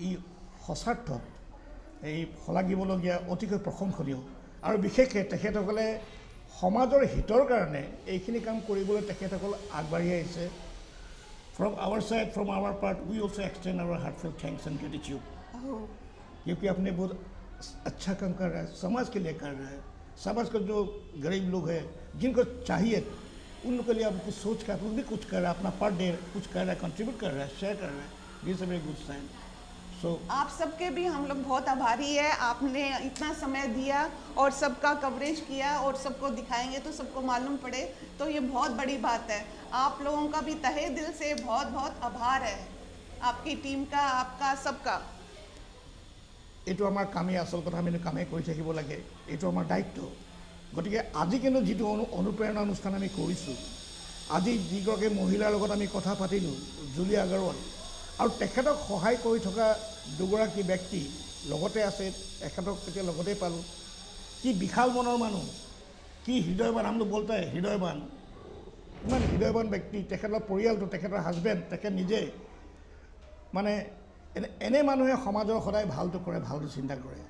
ই সঁচাৰ্থত এই শলাগিবলগীয়া অতিকৈ প্ৰশংসনীয় আৰু বিশেষকৈ তেখেতসকলে সমাজৰ হিতৰ কাৰণে এইখিনি কাম কৰিবলৈ তেখেতসকল আগবাঢ়ি আহিছে। From our side, from our part, we also extend our heartfelt thanks and gratitude. क्योंकि आपने बहुत अच्छा काम कर रहा है, समाज के लिए कर रहा है। समाज का जो गरीब लोग हैं जिनको चाहिए उन लोग के लिए आप कुछ सोच कर आप लोग भी कुछ कर रहा है, अपना पर डे कुछ कर रहा है, कंट्रीब्यूट कर रहा है, शेयर कर रहा है। This is very good sign. So आप सबके भी हम लोग बहुत आभारी है। आपने इतना समय दिया और सबका कवरेज किया और सबको दिखाएंगे तो सबको मालूम पड़े, तो ये बहुत बड़ी बात है। आप लोगों का भी तहे दिल से बहुत बहुत आभार है, आपकी टीम का, आपका, सबका। এইটো আমাৰ কামেই, আচল কথা আমি কামেই কৰি থাকিব লাগে, এইটো আমাৰ দায়িত্ব। গতিকে আজি কিন্তু যিটো অনুপ্ৰেৰণা অনুষ্ঠান আমি কৰিছোঁ, আজি যিগৰাকী মহিলাৰ লগত আমি কথা পাতিলোঁ, জুলি আগৰৱাল, আৰু তেখেতক সহায় কৰি থকা দুগৰাকী ব্যক্তি লগতে আছে, তেখেতক এতিয়া লগতে পালোঁ। কি বিশাল মনৰ মানুহ, কি হৃদয়বান, আমি বলতে হৃদয়বান, ইমান হৃদয়বান ব্যক্তি, তেখেতৰ পৰিয়ালটো, তেখেতৰ হাজবেণ্ড, তেখেত নিজে মানে एने मानुहे समाजर सदाय भालतो करे, भालतो चिंता करे,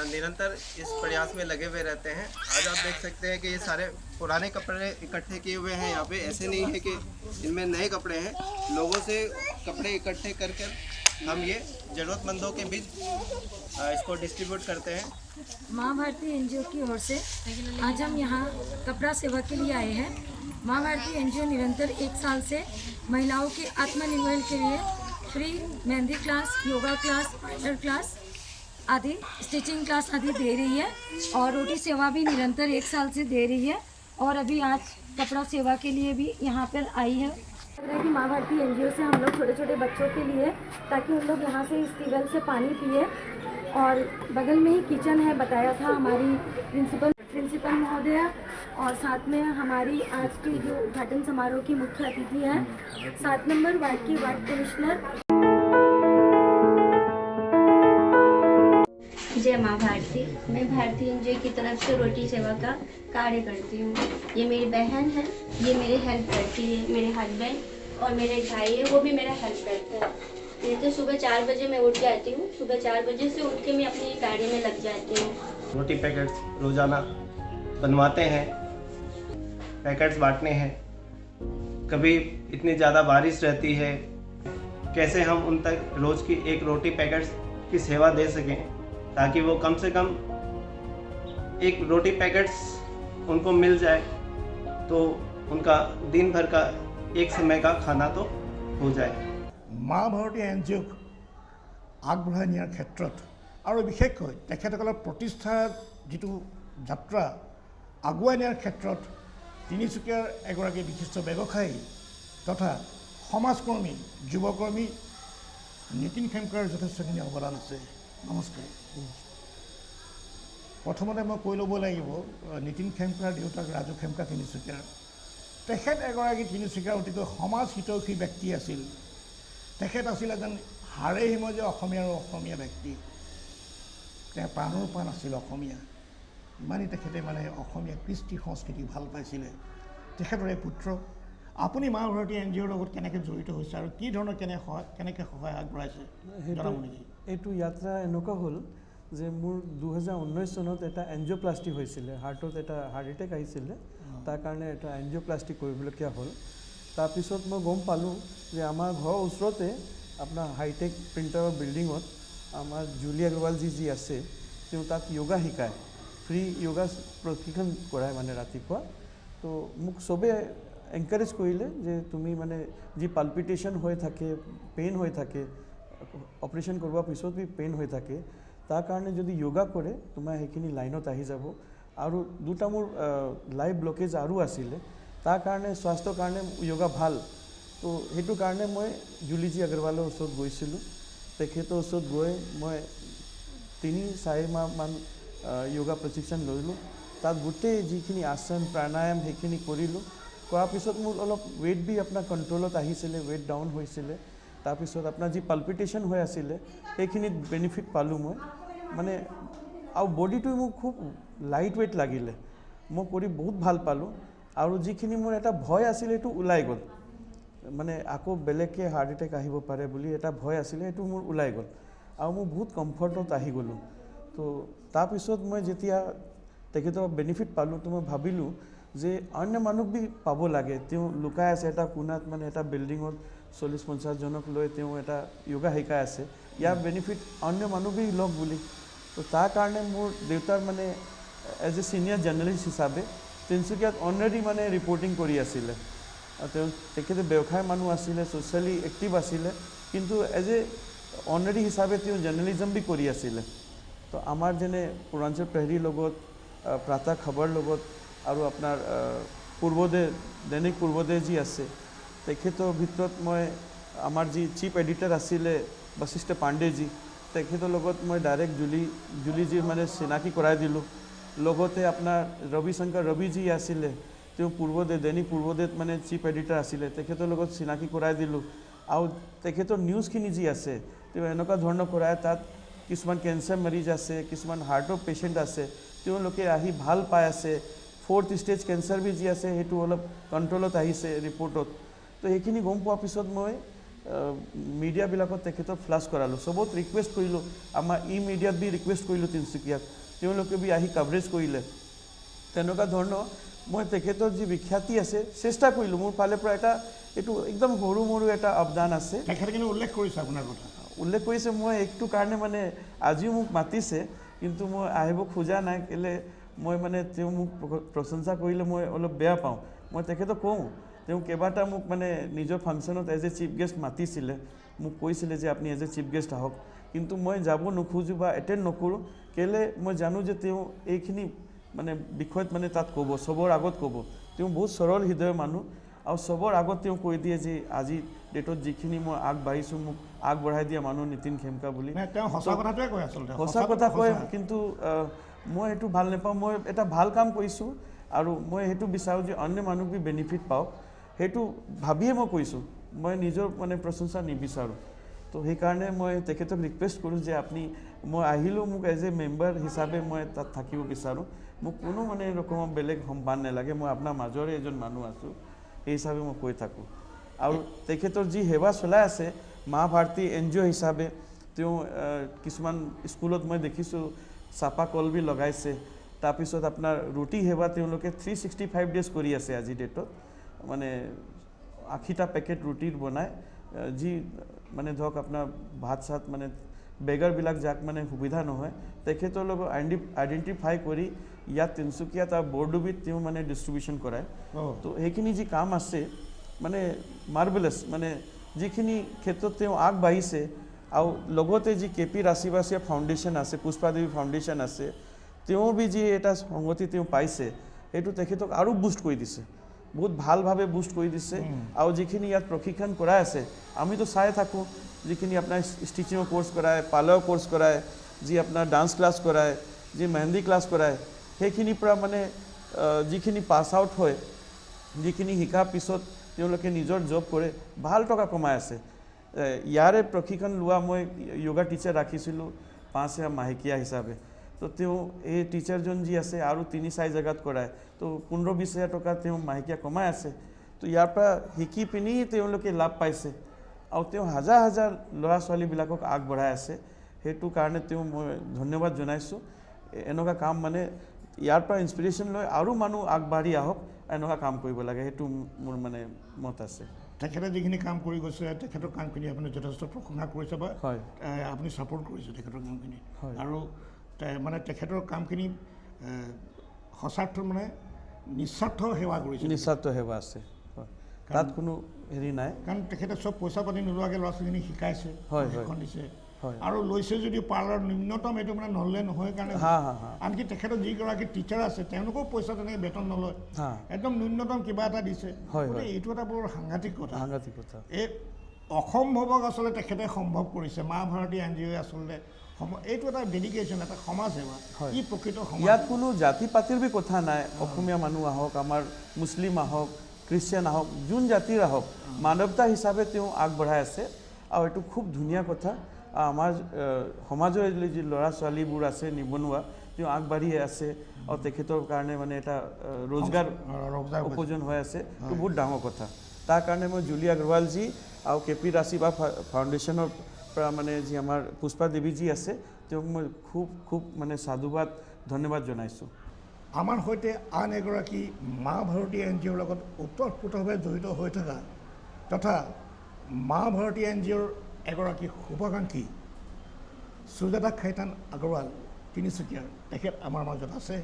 निरंतर इस प्रयास में लगे हुए रहते हैं। आज आप देख सकते हैं कि ये सारे पुराने कपड़े इकट्ठे किए हुए हैं यहाँ पे। ऐसे नहीं है कि इनमें नए कपड़े हैं, लोगों से कपड़े इकट्ठे कर कर हम ये ज़रूरतमंदों के बीच इसको डिस्ट्रीब्यूट करते हैं। माँ भारती एनजीओ की ओर से आज हम यहाँ कपड़ा सेवा के लिए आए हैं। माँ भारती एनजीओ निरंतर 1 साल से महिलाओं के आत्मनिर्भर के लिए free mehndi class, yoga class, parlour class आदि, स्टिचिंग क्लास आदि दे रही है और रोटी सेवा भी निरंतर 1 साल से दे रही है। और अभी आज कपड़ा सेवा के लिए भी यहाँ पर आई है। लग रहा है कि माँ भारती एनजीओ से हम लोग छोटे छोटे बच्चों के लिए, ताकि उन लोग यहाँ से इस ट्यूबवेल से पानी पिए। और बगल में ही किचन है, बताया था हमारी प्रिंसिपल महोदया, और साथ में हमारी आज की जो उद्घाटन समारोह की मुख्य अतिथि है 7 नंबर वार्ड की वार्ड कमिश्नर। जय माँ भारती। मैं भारती एनजीओ की तरफ से रोटी सेवा का कार्य करती हूँ। ये मेरी बहन है, ये मेरी हेल्प करती है, मेरे हस्बैंड और मेरे भाई है, वो भी मेरा हेल्प करते हैं। नहीं तो सुबह 4 बजे मैं उठ जाती हूँ। सुबह 4 बजे से उठ के मैं अपनी गाड़ी में लग जाती हूँ। रोटी पैकेट्स रोज़ाना बनवाते हैं, पैकेट्स बांटने हैं। कभी इतनी ज़्यादा बारिश रहती है, कैसे हम उन तक रोज़ की एक रोटी पैकेट्स की सेवा दे सकें, ताकि वो कम से कम एक रोटी पैकेट्स उनको मिल जाए तो उनका दिन भर का एक समय का खाना तो हो जाए। মা ভাৰতী এনজিঅ'ক আগবঢ়াই নিয়াৰ ক্ষেত্ৰত আৰু বিশেষকৈ তেখেতসকলৰ প্ৰতিষ্ঠাৰ যিটো যাত্ৰা আগুৱাই নিয়াৰ ক্ষেত্ৰত তিনিচুকীয়াৰ এগৰাকী বিশিষ্ট ব্যৱসায়ী তথা সমাজকৰ্মী যুৱকৰ্মী নীতিন খেমকাৰ যথেষ্টখিনি অৱদান আছে। নমস্কাৰ। প্ৰথমতে মই কৈ ল'ব লাগিব নীতিন খেমকাৰ দেউতাক ৰাজু খেমকা তিনিচুকীয়াৰ। তেখেত এগৰাকী তিনিচুকীয়াৰ অতিকৈ সমাজ হিতৈষী ব্যক্তি আছিল। তেখেত আছিল এজন হাড়ে হিমজে অসমীয়া ব্যক্তি। তেওঁ প্ৰাণৰ প্ৰাণ আছিল অসমীয়া। ইমানেই তেখেতে মানে অসমীয়া কৃষ্টি সংস্কৃতি ভাল পাইছিলে। তেখেতৰে পুত্ৰ আপুনি মা ভাৰতী এনজিঅ'ৰ লগত কেনেকৈ জড়িত হৈছে আৰু কি ধৰণৰ কেনেকৈ সহায় আগবঢ়াইছে জনাব নেকি? এইটো যাত্ৰা এনেকুৱা হ'ল যে মোৰ 2019 চনত এটা এনজিঅ'প্লাষ্টি হৈছিলে। হাৰ্টত এটা হাৰ্ট এটেক আহিছিলে, তাৰ কাৰণে এটা এনজিঅ'প্লাষ্টি কৰিবলগীয়া হ'ল। তাৰপিছত মই গম পালোঁ যে আমাৰ ঘৰৰ ওচৰতে আপোনাৰ হাইটেক প্ৰিণ্টাৰৰ বিল্ডিঙত আমাৰ জুলি আগৰৱালজি যি আছে, তেওঁ তাত য়োগা শিকায়, ফ্ৰী য়োগা প্ৰশিক্ষণ কৰায় মানে ৰাতিপুৱা। তো মোক চবে এনকাৰেজ কৰিলে যে তুমি মানে যি পালপিটেশ্যন হৈ থাকে, পেইন হৈ থাকে, অপাৰেশ্যন কৰোৱাৰ পিছত বি পেইন হৈ থাকে, তাৰ কাৰণে যদি য়োগা কৰে তোমাৰ সেইখিনি লাইনত আহি যাব। আৰু দুটা মোৰ লাইভ ব্লকেজ আৰু আছিলে, তাৰ কাৰণে স্বাস্থ্যৰ কাৰণে য়োগা ভাল। তো সেইটো কাৰণে মই জুলিজি আগৰৱালৰ ওচৰত গৈছিলোঁ। তেখেতৰ ওচৰত গৈ মই 3-4 মাহমান য়োগা প্ৰশিক্ষণ লৈলোঁ। তাত গোটেই যিখিনি আসন প্ৰাণায়াম সেইখিনি কৰিলোঁ। কৰাৰ পিছত মোৰ অলপ ৱেইট বি আপোনাৰ কণ্ট্ৰলত আহিছিলে, ৱেইট ডাউন হৈছিলে। তাৰপিছত আপোনাৰ যি পালপিটেশ্যন হৈ আছিলে সেইখিনিত বেনিফিট পালোঁ মই মানে। আৰু বডিটো মোক খুব লাইট ৱেইট লাগিলে, মই কৰি বহুত ভাল পালোঁ। আৰু যিখিনি মোৰ এটা ভয় আছিলে সেইটো ওলাই গ'ল, মানে আকৌ বেলেগকৈ হাৰ্ট এটেক আহিব পাৰে বুলি এটা ভয় আছিলে, সেইটো মোৰ ওলাই গ'ল আৰু মই বহুত কমফৰ্টত আহি গ'লোঁ। তো তাৰপিছত মই যেতিয়া তেখেতৰ বেনিফিট পালোঁ তো মই ভাবিলোঁ যে অন্য মানুহ বি পাব লাগে। তেওঁ লুকাই আছে এটা কোণাত, মানে এটা বিল্ডিঙত 40-50 জনক লৈ তেওঁ এটা য়োগা শিকাই আছে, ইয়াৰ বেনিফিট অন্য মানুহ বি লওক বুলি। তো তাৰ কাৰণে মোৰ দেউতাৰ মানে এজ এ ছিনিয়ৰ জাৰ্নেলিষ্ট হিচাপে তিনিচুকীয়াত অলৰেডি মানে ৰিপৰ্টিং কৰি আছিলে। তেওঁ তেখেতে ব্যৱসায় মানুহ আছিলে, ছ'চিয়েলি এক্টিভ আছিলে, কিন্তু এজ এ অনাৰী হিচাপে তেওঁ জাৰ্নেলিজম বি কৰি আছিলে। তো আমাৰ যেনে পূৰ্বাঞ্চল প্ৰহৰীৰ লগত, প্ৰাতঃ খবৰ লগত আৰু আপোনাৰ পূৰ্বোদয়, দৈনিক পূৰ্বোদয় যি আছে, তেখেতৰ ভিতৰত মই আমাৰ যি চিফ এডিটৰ আছিলে বশিষ্ঠ পাণ্ডেজী, তেখেতৰ লগত মই ডাইৰেক্ট জুলিজিৰ মানে চিনাকি কৰাই দিলোঁ। লগতে আপোনাৰ ৰবিজি আছিলে, তেওঁ পূৰ্বোদয়, দৈনিক পূৰ্বোদয়ত মানে চিফ এডিটৰ আছিলে, তেখেতৰ লগত চিনাকি কৰাই দিলোঁ। আৰু তেখেতৰ নিউজখিনি যি আছে তেওঁ এনেকুৱা ধৰণৰ কৰাই, তাত কিছুমান কেঞ্চাৰ মৰিজ আছে, কিছুমান হাৰ্টৰ পেচেণ্ট আছে, তেওঁলোকে আহি ভাল পাই আছে। 4th ষ্টেজ কেঞ্চাৰ বি যি আছে সেইটো অলপ কণ্ট্ৰলত আহিছে ৰিপৰ্টত। তো সেইখিনি গম পোৱাৰ পিছত মই মিডিয়াবিলাকত তেখেতক ফ্লাছ কৰালোঁ, চবত ৰিকুৱেষ্ট কৰিলোঁ, আমাৰ মিডিয়াত বি ৰিকুৱেষ্ট কৰিলোঁ তিনিচুকীয়াত, তেওঁলোকে বি আহি কাভাৰেজ কৰিলে। তেনেকুৱা ধৰণৰ মই তেখেতৰ যি বিখ্যাতি আছে চেষ্টা কৰিলোঁ মোৰ ফালৰ পৰা। এটা এইটো একদম সৰু মৰু এটা অৱদান আছে। তেখেতে কিন্তু উল্লেখ কৰিছে আপোনাৰ কথা, উল্লেখ কৰিছে। মই এইটো কাৰণে মানে আজিও মোক মাতিছে, কিন্তু মই আহিব খোজা নাই, কেলৈ মই মানে তেওঁ মোক প্ৰশংসা কৰিলে মই অলপ বেয়া পাওঁ। মই তেখেতক কওঁ, তেওঁ কেইবাটা মোক মানে নিজৰ ফাংচনত এজ এ চিফ গেষ্ট মাতিছিলে, মোক কৈছিলে যে আপুনি এজ এ চিফ গেষ্ট আহক, কিন্তু মই যাব নোখোজোঁ বা এটেণ্ড নকৰোঁ, কেলৈ মই জানো যে তেওঁ এইখিনি মানে বিষয়ত মানে তাত ক'ব, চবৰ আগত ক'ব। তেওঁ বহুত সৰল হৃদয়ৰ মানুহ আৰু চবৰ আগত তেওঁ কৈ দিয়ে যে আজি ডেটত যিখিনি মই আগবাঢ়িছোঁ মোক আগবঢ়াই দিয়া মানুহ নীতিন খেমকা বুলি। তেওঁ সঁচা কথাটোৱে কয়, আচলতে সঁচা কথা কয়, কিন্তু মই সেইটো ভাল নাপাওঁ। মই এটা ভাল কাম কৰিছোঁ আৰু মই সেইটো বিচাৰোঁ যে অন্য মানুহ বি বেনিফিট পাওক, সেইটো ভাবিয়ে মই কৈছোঁ, মই নিজৰ মানে প্ৰশংসা নিবিচাৰোঁ। তো সেইকাৰণে মই তেখেতক ৰিকুৱেষ্ট কৰোঁ যে আপুনি, মই আহিলেও মোক এজ এ মেম্বাৰ হিচাপে মই তাত থাকিব বিচাৰোঁ, মোক কোনো মানে ৰকমৰ বেলেগ সম্মান নালাগে, মই আপোনাৰ মাজৰে এজন মানুহ আছোঁ, সেই হিচাপে মই কৈ থাকোঁ। আৰু তেখেতৰ যি সেৱা চলাই আছে মা ভাৰতী NGO হিচাপে তেওঁ কিছুমান স্কুলত মই দেখিছোঁ চাপা কলবি লগাইছে তাৰপিছত আপোনাৰ ৰুটি সেৱা তেওঁলোকে 365 ডেজ কৰি আছে আজি ডেটত মানে 80টা পেকেট ৰুটিৰ বনায় যি মানে ধৰক আপোনাৰ ভাত চাত মানে বেগাৰবিলাক যাক মানে সুবিধা নহয় তেখেতৰ লগত আইডেণ্টিফাই কৰি ইয়াত তিনিচুকীয়া তাৰ বৰডুবিত তেওঁ মানে ডিষ্ট্ৰিবিউশ্যন কৰায় তো সেইখিনি যি কাম আছে মানে মাৰ্ভেলাছ মানে যিখিনি ক্ষেত্ৰত তেওঁ আগবাঢ়িছে আৰু লগতে যি KP ৰাশিবাসীয়া ফাউণ্ডেশ্যন আছে পুষ্পাদেৱী ফাউণ্ডেশ্যন আছে তেওঁ বি যি এটা সংগতি তেওঁ পাইছে সেইটো তেখেতক আৰু বুষ্ট কৰি দিছে বহুত ভালভাৱে বুষ্ট কৰি দিছে আৰু যিখিনি ইয়াত প্ৰশিক্ষণ কৰাই আছে আমিতো চাই থাকোঁ যিখিনি আপোনাৰ ষ্টিচিঙৰ কোৰ্চ কৰায় পাৰ্লাৰ কোৰ্চ কৰায় যি আপোনাৰ ডান্স ক্লাছ কৰায় যি মেহেন্দি ক্লাছ কৰায় সেইখিনিৰ পৰা মানে যিখিনি পাছ আউট হয় যিখিনি শিকাৰ পিছত তেওঁলোকে নিজৰ জব কৰে ভাল টকা কমাই আছে ইয়াৰে প্ৰশিক্ষণ লোৱা মই য়োগা টিচাৰ ৰাখিছিলোঁ 5 মাহেকীয়া হিচাপে তো তেওঁ এই টিচাৰজন যি আছে আৰু 3-4 জেগাত কৰায় তো 15-20 হাজাৰ টকা তেওঁ মাহেকীয়া কমাই আছে তো ইয়াৰ পৰা শিকি পিনি তেওঁলোকে লাভ পাইছে আৰু তেওঁ হাজাৰ হাজাৰ ল'ৰা ছোৱালীবিলাকক আগবঢ়াই আছে সেইটো কাৰণে তেওঁ মই ধন্যবাদ জনাইছোঁ এনেকুৱা কাম মানে ইয়াৰ পৰা ইনস্পিৰেশ্যন লৈ আৰু মানুহ আগবাঢ়ি আহক এনেকুৱা কাম কৰিব লাগে সেইটো মোৰ মানে মত আছে তেখেতে যিখিনি কাম কৰি গৈছে তেখেতৰ কামখিনি আপুনি যথেষ্ট প্ৰশংসা কৰিছে বা আপুনি ছাপোৰ্ট কৰিছে তেখেতৰ কামখিনি আৰু মানে তেখেতৰ কামখিনি সঁচাৰ্থ মানে নিস্বাৰ্থ সেৱা কৰিছে নিস্বাৰ্থ সেৱা আছে তাত কোনো হেৰি নাই কাৰণ তেখেতে চব পইচা পাতি নোলোৱাকৈ ল'ৰা ছোৱালীখিনিক শিকাইছে এখন দিছে আৰু লৈছে যদি পাৰ্লাৰ ন্যূনতম এইটো মানে নহ'লে নহয় কাৰণে আনকি তেখেতৰ যিগৰাকী টিচাৰ আছে তেওঁলোকেও পইচা তেনেকৈ বেতন নলয় একদম ন্যূনতম কিবা এটা দিছে এইটো এটা বৰ সাংঘাতিক কথা এই অসম্ভৱক আচলতে তেখেতে সম্ভৱ কৰিছে মা ভাৰতী NGO আচলতে এইটো এটা ডেডিকেশ্যন এটা সমাজ সেৱা ই প্ৰকৃত সমাজ ইয়াত কোনো জাতি পাতিৰ বি কথা নাই অসমীয়া মানুহ আহক আমাৰ মুছলিম আহক খ্ৰীষ্টিয়ান আহক যোন জাতিৰ আহক মানৱতা হিচাপে তেওঁ আগবঢ়াই আছে আৰু এইটো খুব ধুনীয়া কথা আমাৰ সমাজৰ যি ল'ৰা ছোৱালীবোৰ আছে নিবনুৱা তেওঁ আগবাঢ়ি আছে আৰু তেখেতৰ কাৰণে মানে এটা ৰোজগাৰ উপাৰ্জন হৈ আছে তো বহুত ডাঙৰ কথা তাৰ কাৰণে মই জুলি আগৰৱালজী আৰু KP ৰাশিবা ফাউণ্ডেশ্যনৰ পৰা মানে যি আমাৰ পুষ্পা দেৱীজী আছে তেওঁক মই খুব মানে সাধুবাদ ধন্যবাদ জনাইছোঁ আমাৰ সৈতে আন এগৰাকী মা ভাৰতী NGOৰ লগত ওতঃপ্ৰোতভাৱে জড়িত হৈ থকা তথা মা ভাৰতী NGOৰ এগৰাকী শুভাকাংক্ষী সুজাতা খাইতান আগৰৱাল তিনিচুকীয়াৰ তেখেত আমাৰ মাজত আছে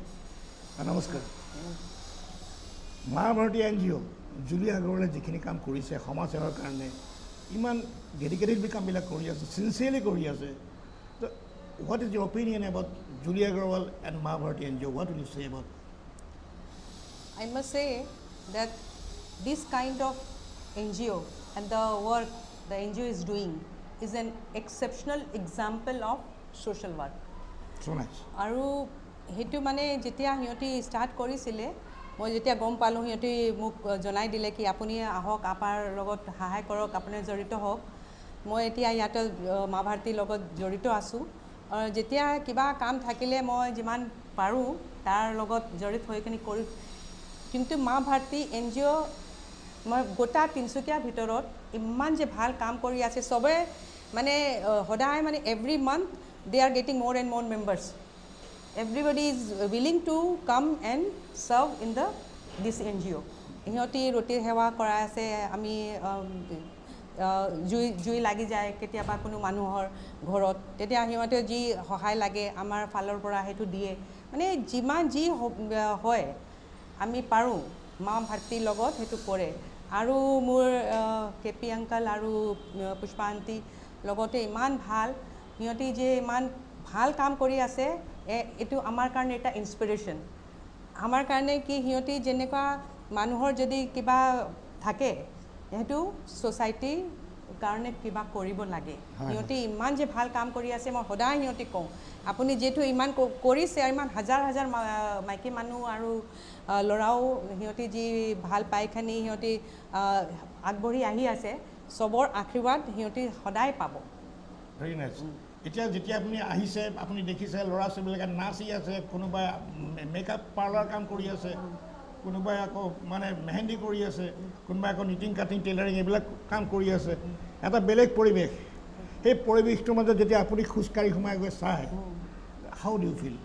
নমস্কাৰ মা ভাৰতী NGO জুলি আগৰৱালে যিখিনি কাম কৰিছে সমাজ সেৱাৰ কাৰণে ইমান ডেডিকেটেড কামবিলাক কৰি আছে চিনচিয়াৰলি কৰি আছে তো what is your opinion about Julia Agarwal and Ma Bharati NGO? What will you say about? I must say that this kind of NGO and the work the NGO is doing is an exceptional example of social work. So nice. আৰু হেতু মানে যেতিয়া হিয়তি স্টাৰ্ট কৰিছিলে মই যেতিয়া গম পালো হিয়তি মোক জনাই দিলে কি আপুনি আহক আপাৰ লগত সহায় কৰক আপুনি জড়িত হওক মই এতিয়া ইয়াতে মা ভাৰতীৰ লগত জড়িত আছো যেতিয়া কিবা কাম থাকিলে মই যিমান পাৰোঁ তাৰ লগত জড়িত হৈ কিনি কৰি কিন্তু মা ভাৰতী NGO মই গোটা তিনিচুকীয়াৰ ভিতৰত ইমান যে ভাল কাম কৰি আছে সবে মানে সদায় মানে every month they are getting more and more members. Everybody is willing to come and serve in this NGO. সিহঁতি ৰুটিৰ সেৱা কৰাই আছে আমি জুই লাগি যায় কেতিয়াবা কোনো মানুহৰ ঘৰত তেতিয়া সিহঁতে যি সহায় লাগে আমাৰ ফালৰ পৰা সেইটো দিয়ে মানে যিমান যি হয় আমি পাৰোঁ মা ভাৰতীৰ লগত সেইটো কৰে আৰু মোৰ KP আংকল আৰু পুষ্পা আন্টি লগতে ইমান ভাল সিহঁতি যে ইমান ভাল কাম কৰি আছে এইটো আমাৰ কাৰণে এটা ইনস্পিৰেশ্যন আমাৰ কাৰণে কি সিহঁতি যেনেকুৱা মানুহৰ যদি কিবা থাকে সেইটো সোসাইটি কাৰণে কিবা কৰিব লাগে সিহঁতি ইমান যে ভাল কাম কৰি আছে মই সদায় সিহঁতি কওঁ আপুনি যেটো ইমান কৰিছে ইমান হাজাৰ হাজাৰ মাইকী মানুহ আৰু লৰাও সিহঁতি যি ভাল পাইখানি সিহঁতি আগবঢ়ি আহি আছে সবৰ আশীৰ্বাদ সিহঁতি সদায় পাব ভেৰি নাইস এতিয়া যেতিয়া আপুনি আহিছে আপুনি দেখিছে ল'ৰা ছোৱালীবিলাকে নাচি আছে কোনোবা মেকআপ পাৰ্লাৰ কাম কৰি আছে কোনোবাই আকৌ মানে মেহেন্দি কৰি আছে, কোনোবাই আকৌ নিটিং কাটিং টেইলাৰিং এইবিলাক কাম কৰি আছে, এটা বেলেগ পৰিৱেশ। সেই পৰিৱেশটোৰ মাজত যেতিয়া আপুনি খোজকাঢ়ি সোমাই গৈ চায়, হাউ ডু ইউ ফিল?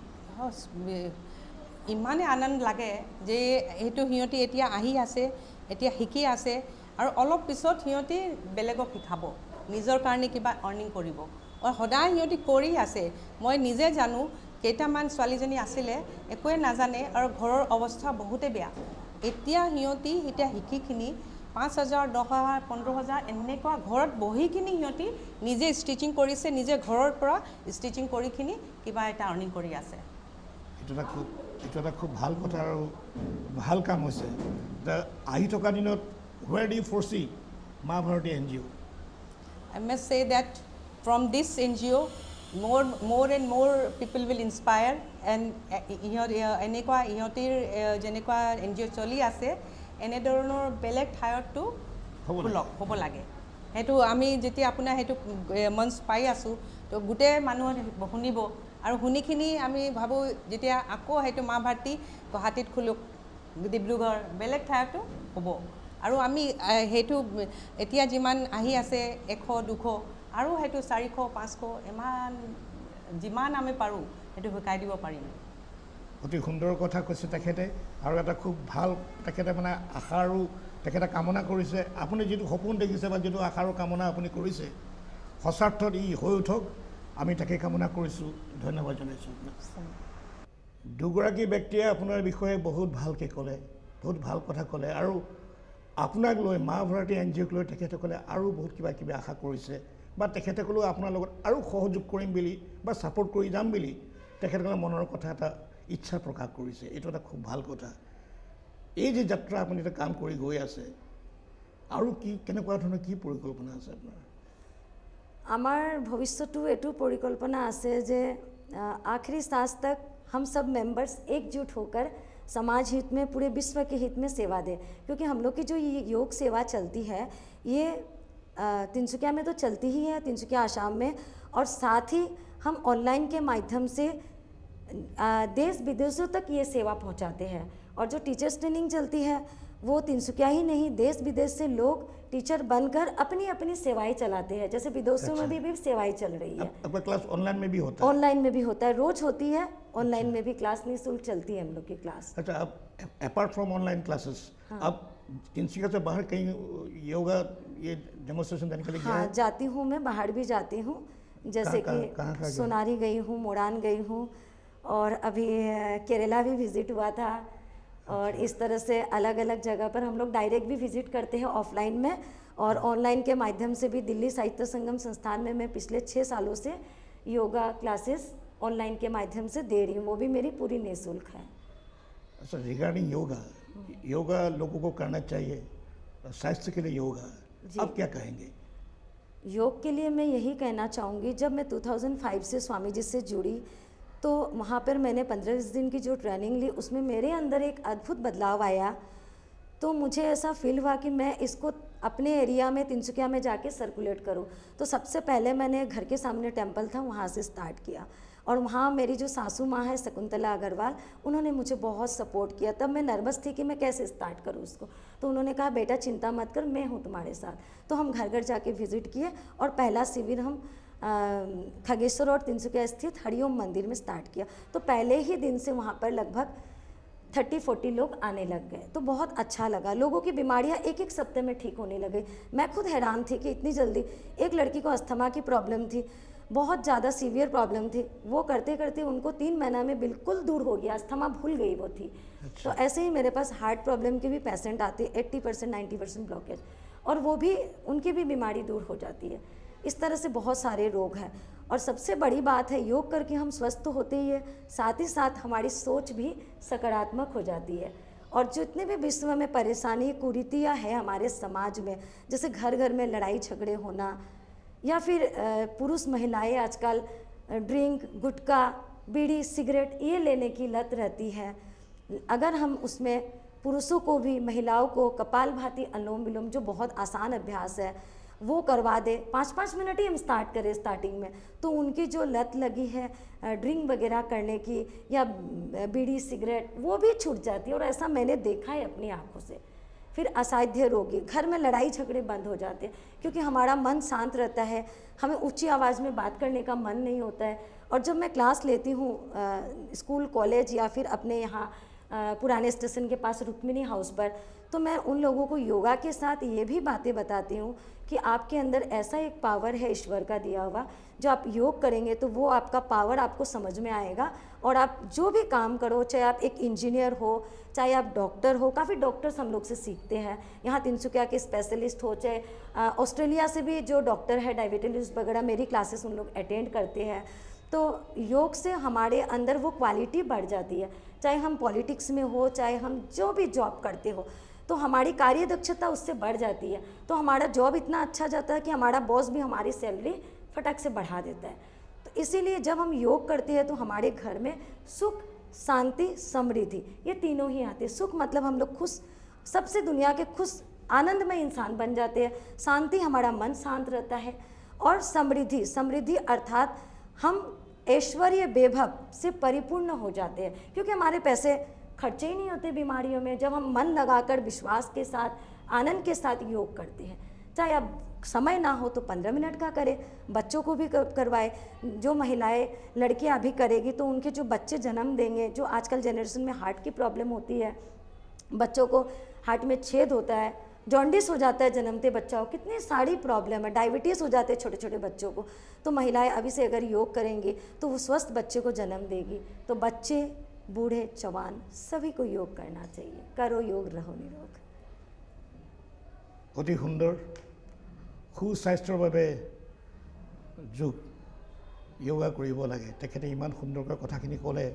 ইমানে আনন্দ লাগে যে সেইটো সিহঁতি এতিয়া আহি আছে, এতিয়া শিকি আছে, আৰু অলপ পিছত সিহঁতি বেলেগক শিকাব, নিজৰ কাৰণে কিবা আৰ্নিং কৰিব। সদায় সিহঁতি কৰি আছে। মই নিজে জানো, কেইটামান ছোৱালীজনী আছিলে একোৱে নাজানে আৰু ঘৰৰ অৱস্থা বহুতে বেয়া। এতিয়া সিহঁতি এতিয়া শিকিখিনি 5,000, 10,000, 15,000 এনেকুৱা ঘৰত বহিখিনি সিহঁতি নিজে ষ্টিচিং কৰিছে, নিজে ঘৰৰ পৰা ষ্টিচিং কৰিখিনি কিবা এটা আৰ্নিং কৰি আছে। এইটো এটা খুব ভাল কথা আৰু ভাল কাম হৈছে। আহি থকা দিনত where do you foresee মা Bharati NGO? I must say that from this NGO, more and more people will inspire, and এনেকুৱা ইহঁতিৰ যেনেকুৱা NGO চলি আছে এনেধৰণৰ বেলেগ ঠাইতো হ'ব লাগে। সেইটো আমি যেতিয়া আপোনাৰ সেইটো মঞ্চ পাই আছোঁ, তো গোটেই মানুহে শুনিব, আৰু শুনিখিনি আমি ভাবোঁ যেতিয়া আকৌ সেইটো মা ভাৰতী গুৱাহাটীত খোলক, ডিব্ৰুগড়, বেলেগ ঠাইতো হ'ব। আৰু আমি সেইটো এতিয়া যিমান আহি আছে 100, 200 আৰু সেইটো 400, 500 ইমান যিমান আমি পাৰোঁ সেইটো শিকাই দিব পাৰিম। অতি সুন্দৰ কথা কৈছে তেখেতে, আৰু এটা খুব ভাল তেখেতে মানে আশা আৰু তেখেতে কামনা কৰিছে। আপুনি যিটো সপোন দেখিছে বা যিটো আশা আৰু কামনা আপুনি কৰিছে, সঁচাৰ্থত ই হৈ উঠক, আমি তাকে কামনা কৰিছোঁ। ধন্যবাদ জনাইছোঁ আপোনাক। দুগৰাকী ব্যক্তিয়ে আপোনাৰ বিষয়ে বহুত ভালকৈ ক'লে, বহুত ভাল কথা ক'লে, আৰু আপোনাক লৈ মা ভাৰতী NGOক লৈ তেখেতসকলে আৰু বহুত কিবা কিবি আশা কৰিছে, বা তেখেতসকলেও আপোনাৰ লগত আৰু সহযোগ কৰিম বুলি বা ছাপোৰ্ট কৰি যাম বুলি তেখেতসকলে মনৰ কথা এটা ইচ্ছা প্ৰকাশ কৰিছে। এইটো এটা খুব ভাল কথা। এই যে যাত্ৰা আপুনি এটা কাম কৰি গৈ আছে, আৰু কি কেনেকুৱা ধৰণৰ কি পৰিকল্পনা আছে আপোনাৰ? আমাৰ ভৱিষ্যতো এইটো পৰিকল্পনা আছে যে आखिरी सांस तक हम सब मेंबर्स एकजुट होकर समाज हित में, पूरे विश्व के हित में सेवा दें। क्योंकि हम लोग की जो ये योग सेवा चलती है, ये तिनसुकिया में तो चलती ही है, तिनसुकिया आसाम में, और साथ ही हम ऑनलाइन के माध्यम से देश विदेशों तक ये सेवा पहुंचाते हैं। और जो टीचर्स ट्रेनिंग चलती है वो तिनसुकिया ही नहीं, देश विदेश से लोग टीचर बनकर अपनी अपनी सेवाएं चलाते हैं। जैसे विदेशों में भी सेवाएं चल रही है। आपका क्लास ऑनलाइन में भी होता है? ऑनलाइन में भी होता है, रोज होती है। ऑनलाइन में भी क्लास निःशुल्क चलती है हम लोग की क्लास। अच्छा, अब अपार्ट फ्रॉम ऑनलाइन क्लासेस, अब तिनसुकिया से बाहर कहीं योगा ये डेमोन्स्ट्रेशन देने के लिए? हाँ, जाती हूँ, मैं बाहर भी जाती हूँ, जैसे कि सोनारी गई हूँ, मोड़ान गई हूँ, और अभी केरला भी विज़िट हुआ था। और इस तरह से अलग अलग जगह पर हम लोग डायरेक्ट भी विज़िट करते हैं ऑफलाइन में, और ऑनलाइन के माध्यम से भी। दिल्ली साहित्य संगम संस्थान में मैं पिछले 6 सालों से योगा क्लासेस ऑनलाइन के माध्यम से दे रही हूँ, वो भी मेरी पूरी निःशुल्क है। अच्छा, रिगार्डिंग योगा, योगा लोगों को करना चाहिए, स्वास्थ्य के लिए योगा, आप क्या कहेंगे? योग के लिए मैं यही कहना चाहूँगी, जब मैं 2005 से स्वामी जी से जुड़ी, तो वहाँ पर मैंने 15-20 दिन की जो ट्रेनिंग ली, उसमें मेरे अंदर एक अद्भुत बदलाव आया। तो मुझे ऐसा फील हुआ कि मैं इसको अपने एरिया में, तिनसुकिया में जाके सर्कुलेट करूं। तो सबसे पहले मैंने घर के सामने टेंपल था, वहाँ से स्टार्ट किया। और वहाँ मेरी जो सासू माँ है शकुंतला अग्रवाल, उन्होंने मुझे बहुत सपोर्ट किया। तब मैं नर्वस थी कि मैं कैसे स्टार्ट करूँ उसको, तो उन्होंने कहा बेटा चिंता मत कर, मैं हूँ तुम्हारे साथ। तो हम घर घर जाके विज़िट किए, और पहला शिविर हम खगेश्वर और तिनसुकिया स्थित हरिओम मंदिर में स्टार्ट किया। तो पहले ही दिन से वहाँ पर लगभग 30-40 लोग आने लग गए। तो बहुत अच्छा लगा, लोगों की बीमारियाँ एक सप्ताह में ठीक होने लगी। मैं खुद हैरान थी कि इतनी जल्दी। एक लड़की को अस्थमा की प्रॉब्लम थी, बहुत ज़्यादा सीवियर प्रॉब्लम थी, वो करते करते उनको 3 महीना में बिल्कुल दूर हो गया, अस्थमा भूल गई वो थी। तो ऐसे ही मेरे पास हार्ट प्रॉब्लम के भी पेशेंट आते, 80%, 90% ब्लॉकेज, और वो भी, उनकी भी बीमारी दूर हो जाती है। इस तरह से बहुत सारे रोग हैं। और सबसे बड़ी बात है, योग करके हम स्वस्थ होते ही है, साथ ही साथ हमारी सोच भी सकारात्मक हो जाती है। और जितने भी विश्व में परेशानी, कुरीतियाँ है हमारे समाज में, जैसे घर घर में लड़ाई झगड़े होना, या फिर पुरुष महिलाएं आजकल ड्रिंक, गुटखा, बीड़ी, सिगरेट ये लेने की लत रहती है। अगर हम उसमें पुरुषों को भी, महिलाओं को कपालभाति, अनुलोम विलोम जो बहुत आसान अभ्यास है, वो करवा दे। 5-5 मिनट ही हम स्टार्ट करें स्टार्टिंग में, तो उनकी जो लत लगी है ड्रिंक वगैरह करने की या बीड़ी सिगरेट, वो भी छूट जाती है। और ऐसा मैंने देखा है अपनी आंखों से। फिर असाध्य रोगी, घर में लड़ाई झगड़े बंद हो जाते हैं, क्योंकि हमारा मन शांत रहता है, हमें ऊंची आवाज़ में बात करने का मन नहीं होता है। और जब मैं क्लास लेती हूँ स्कूल कॉलेज या फिर अपने यहाँ पुराने स्टेशन के पास रुक्मिणी हाउस पर, तो मैं उन लोगों को योगा के साथ ये भी बातें बताती हूँ कि आपके अंदर ऐसा एक पावर है ईश्वर का दिया हुआ, जो आप योग करेंगे तो वो आपका पावर आपको समझ में आएगा। और आप जो भी काम करो, चाहे आप एक इंजीनियर हो, चाहे आप डॉक्टर हो, काफ़ी डॉक्टर्स हम लोग से सीखते हैं यहाँ तिनसुकिया के स्पेशलिस्ट हो, चाहे ऑस्ट्रेलिया से भी जो डॉक्टर है डायबिटीज वगैरह, मेरी क्लासेस उन लोग अटेंड करते हैं। तो योग से हमारे अंदर वो क्वालिटी बढ़ जाती है, चाहे हम पॉलिटिक्स में हो, चाहे हम जो भी जॉब करते हो, तो हमारी कार्य दक्षता उससे बढ़ जाती है। तो हमारा जॉब इतना अच्छा जाता है कि हमारा बॉस भी हमारी सैलरी फटक से बढ़ा देता है। तो इसीलिए जब हम योग करते हैं तो हमारे घर में सुख, शांति, समृद्धि, ये तीनों ही आते हैं। सुख मतलब हम लोग खुश, सबसे दुनिया के खुश आनंदमय इंसान बन जाते हैं। शांति, हमारा मन शांत रहता है। और समृद्धि, समृद्धि अर्थात हम ऐश्वर्य वैभव से परिपूर्ण हो जाते हैं, क्योंकि हमारे पैसे खर्चे ही नहीं होते बीमारियों में। जब हम मन लगाकर विश्वास के साथ, आनंद के साथ योग करते हैं, चाहे अब समय ना हो तो 15 मिनट का करें, बच्चों को भी करवाए। जो महिलाएं, लड़कियां भी करेगी तो उनके जो बच्चे जन्म देंगे, जो आजकल जनरेशन में हार्ट की प्रॉब्लम होती है, बच्चों को हार्ट में छेद होता है, जॉन्डिस हो जाता है जन्मते बच्चा को, कितनी सारी प्रॉब्लम है, डायबिटीज़ हो जाते हैं छोटे छोटे बच्चों को। तो महिलाएं अभी से अगर योग करेंगी तो वो स्वस्थ बच्चे को जन्म देगी। तो बच्चे, बूढ़े, जवान सभी को योग करना चाहिए। करो योग, रहो निरोग। অতি সুন্দৰ। সুস্বাস্থ্যৰ বাবে যোগ, য়োগা কৰিব লাগে। তেখেতে ইমান সুন্দৰকৈ কথাখিনি ক'লে।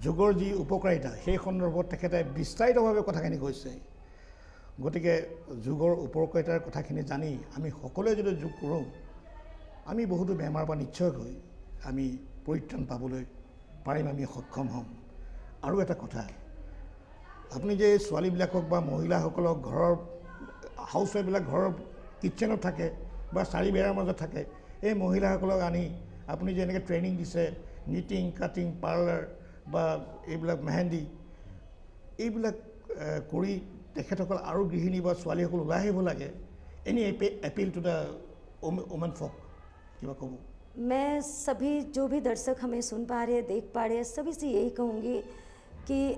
যোগৰ যি উপকাৰিতা সেই সন্দৰ্ভত তেখেতে বিস্তাৰিতভাৱে কথাখিনি কৈছে। গতিকে যোগৰ উপকাৰিতাৰ কথাখিনি জানি আমি সকলোৱে যদি যোগ কৰোঁ, আমি বহুতো বেমাৰৰ পৰা নিশ্চয়কৈ আমি পৰিত্ৰাণ পাবলৈ পাৰিম, আমি সক্ষম হ'ম। আৰু এটা কথা, আপুনি যে ছোৱালীবিলাকক বা মহিলাসকলক ঘৰৰ হাউচৱাইফবিলাক ঘৰৰ কিটচেনত থাকে বা চাৰি বেৰাৰ মাজত থাকে, এই মহিলাসকলক আনি আপুনি যে এনেকৈ ট্ৰেইনিং দিছে, নিটিং, কাটিং, পাৰ্লাৰ বা এইবিলাক মেহেন্দি, এইবিলাক কৰি তেখেতসকল আৰু গৃহিণী বা ছোৱালীসকল ওলাই আহিব লাগে। Any appeal to the women folk, কিবা ক'ব? मैं सभी जो भी दर्शक हमें सुन पा रहे हैं, देख पा रहे हैं, सभी से यही कहूँगी कि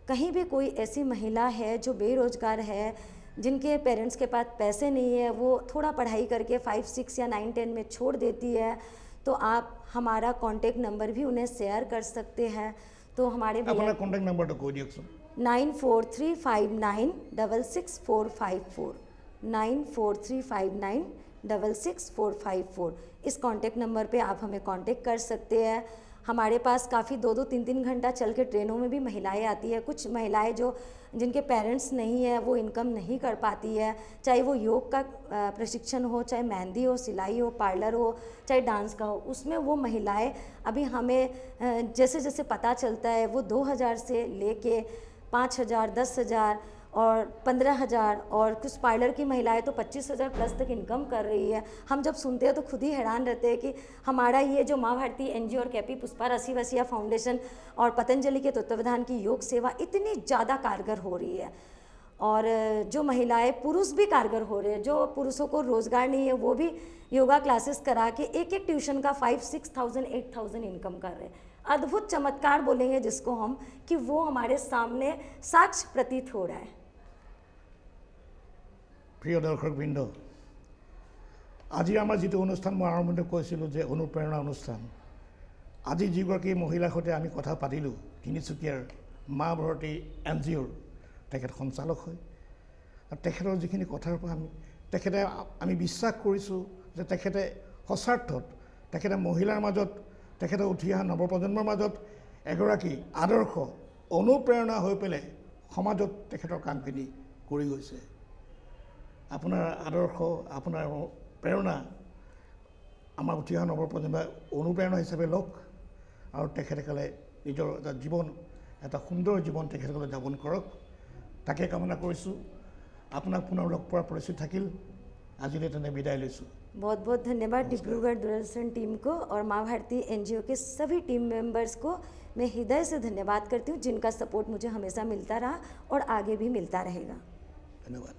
कहीं भी कोई ऐसी महिला है जो बेरोज़गार है, जिनके पेरेंट्स के पास पैसे नहीं है, वो थोड़ा पढ़ाई करके 5, 6 या 9, 10 में छोड़ देती है, तो आप हमारा कॉन्टेक्ट नंबर भी उन्हें शेयर कर सकते हैं। तो हमारे अपना कॉन्टेक्ट नंबर तो कोई दियकसुन। 9435966454 9435966454। इस कांटेक्ट नंबर पे आप हमें कांटेक्ट कर सकते हैं। हमारे पास काफ़ी 2-2, 3-3 घंटा चल के ट्रेनों में भी महिलाएं आती है। कुछ महिलाएं जो जिनके पेरेंट्स नहीं है, वो इनकम नहीं कर पाती है, चाहे वो योग का प्रशिक्षण हो, चाहे मेहंदी हो, सिलाई हो, पार्लर हो, चाहे डांस का हो, उसमें वो महिलाएं अभी हमें जैसे जैसे पता चलता है वो 2000 से लेके 5000, 10,000 और 15,000 और कुछ पार्लर की महिलाएं तो 25,000 प्लस तक इनकम कर रही है। हम जब सुनते हैं तो खुद ही हैरान रहते हैं कि हमारा ये जो माँ भारती एनजीओ और कैपी पुष्पा रसीवसिया फाउंडेशन और पतंजलि के तत्वावधान की योग सेवा इतनी ज़्यादा कारगर हो रही है। और जो महिलाएं, पुरुष भी कारगर हो रहे हैं। जो पुरुषों को रोज़गार नहीं है वो भी योगा क्लासेस करा के एक ट्यूशन का 5-6,000, 8,000 इनकम कर रहे हैं। अद्भुत चमत्कार बोलेंगे जिसको हम, कि वो हमारे सामने साक्ष्य प्रतीत हो रहा है। প্ৰিয় দৰ্শকবৃন্দ, আজি আমাৰ যিটো অনুষ্ঠান মই আৰম্ভণিতে কৈছিলোঁ যে অনুপ্ৰেৰণা অনুষ্ঠান, আজি যিগৰাকী মহিলাৰ সৈতে আমি কথা পাতিলোঁ, তিনিচুকীয়াৰ মা ভাৰতী এনজিঅ'ৰ তেখেত সঞ্চালক হয়। আৰু তেখেতৰ যিখিনি কথাৰ পৰা আমি বিশ্বাস কৰিছোঁ যে তেখেতে সঁচাৰ্থত তেখেতে মহিলাৰ মাজত, তেখেতে উঠি অহা নৱপ্ৰজন্মৰ মাজত এগৰাকী আদৰ্শ অনুপ্ৰেৰণা হৈ পেলাই সমাজত তেখেতৰ কামখিনি কৰি গৈছে। আপোনাৰ আদৰ্শ, আপোনাৰ প্ৰেৰণা আমাৰ উঠি অহা নৱপ্ৰজন্মই অনুপ্ৰেৰণা হিচাপে লওক আৰু তেখেতসকলে নিজৰ এটা জীৱন, এটা সুন্দৰ জীৱন তেখেতসকলে যাপন কৰক, তাকে কামনা কৰিছোঁ। আপোনাক পুনৰ লগ পোৱাৰ পৰিস্থিতি থাকিল। আজিলৈ তেনে বিদায় লৈছোঁ। बहुत बहुत धन्यवाद डिब्रूगढ़ दूरदर्शन टीम को और माँ भारती NGO के सभी टीम मेंबर्स को मैं हृदय से धन्यवाद करती हूँ, जिनका सपोर्ट मुझे हमेशा मिलता रहा और आगे भी मिलता रहेगा। धन्यवाद।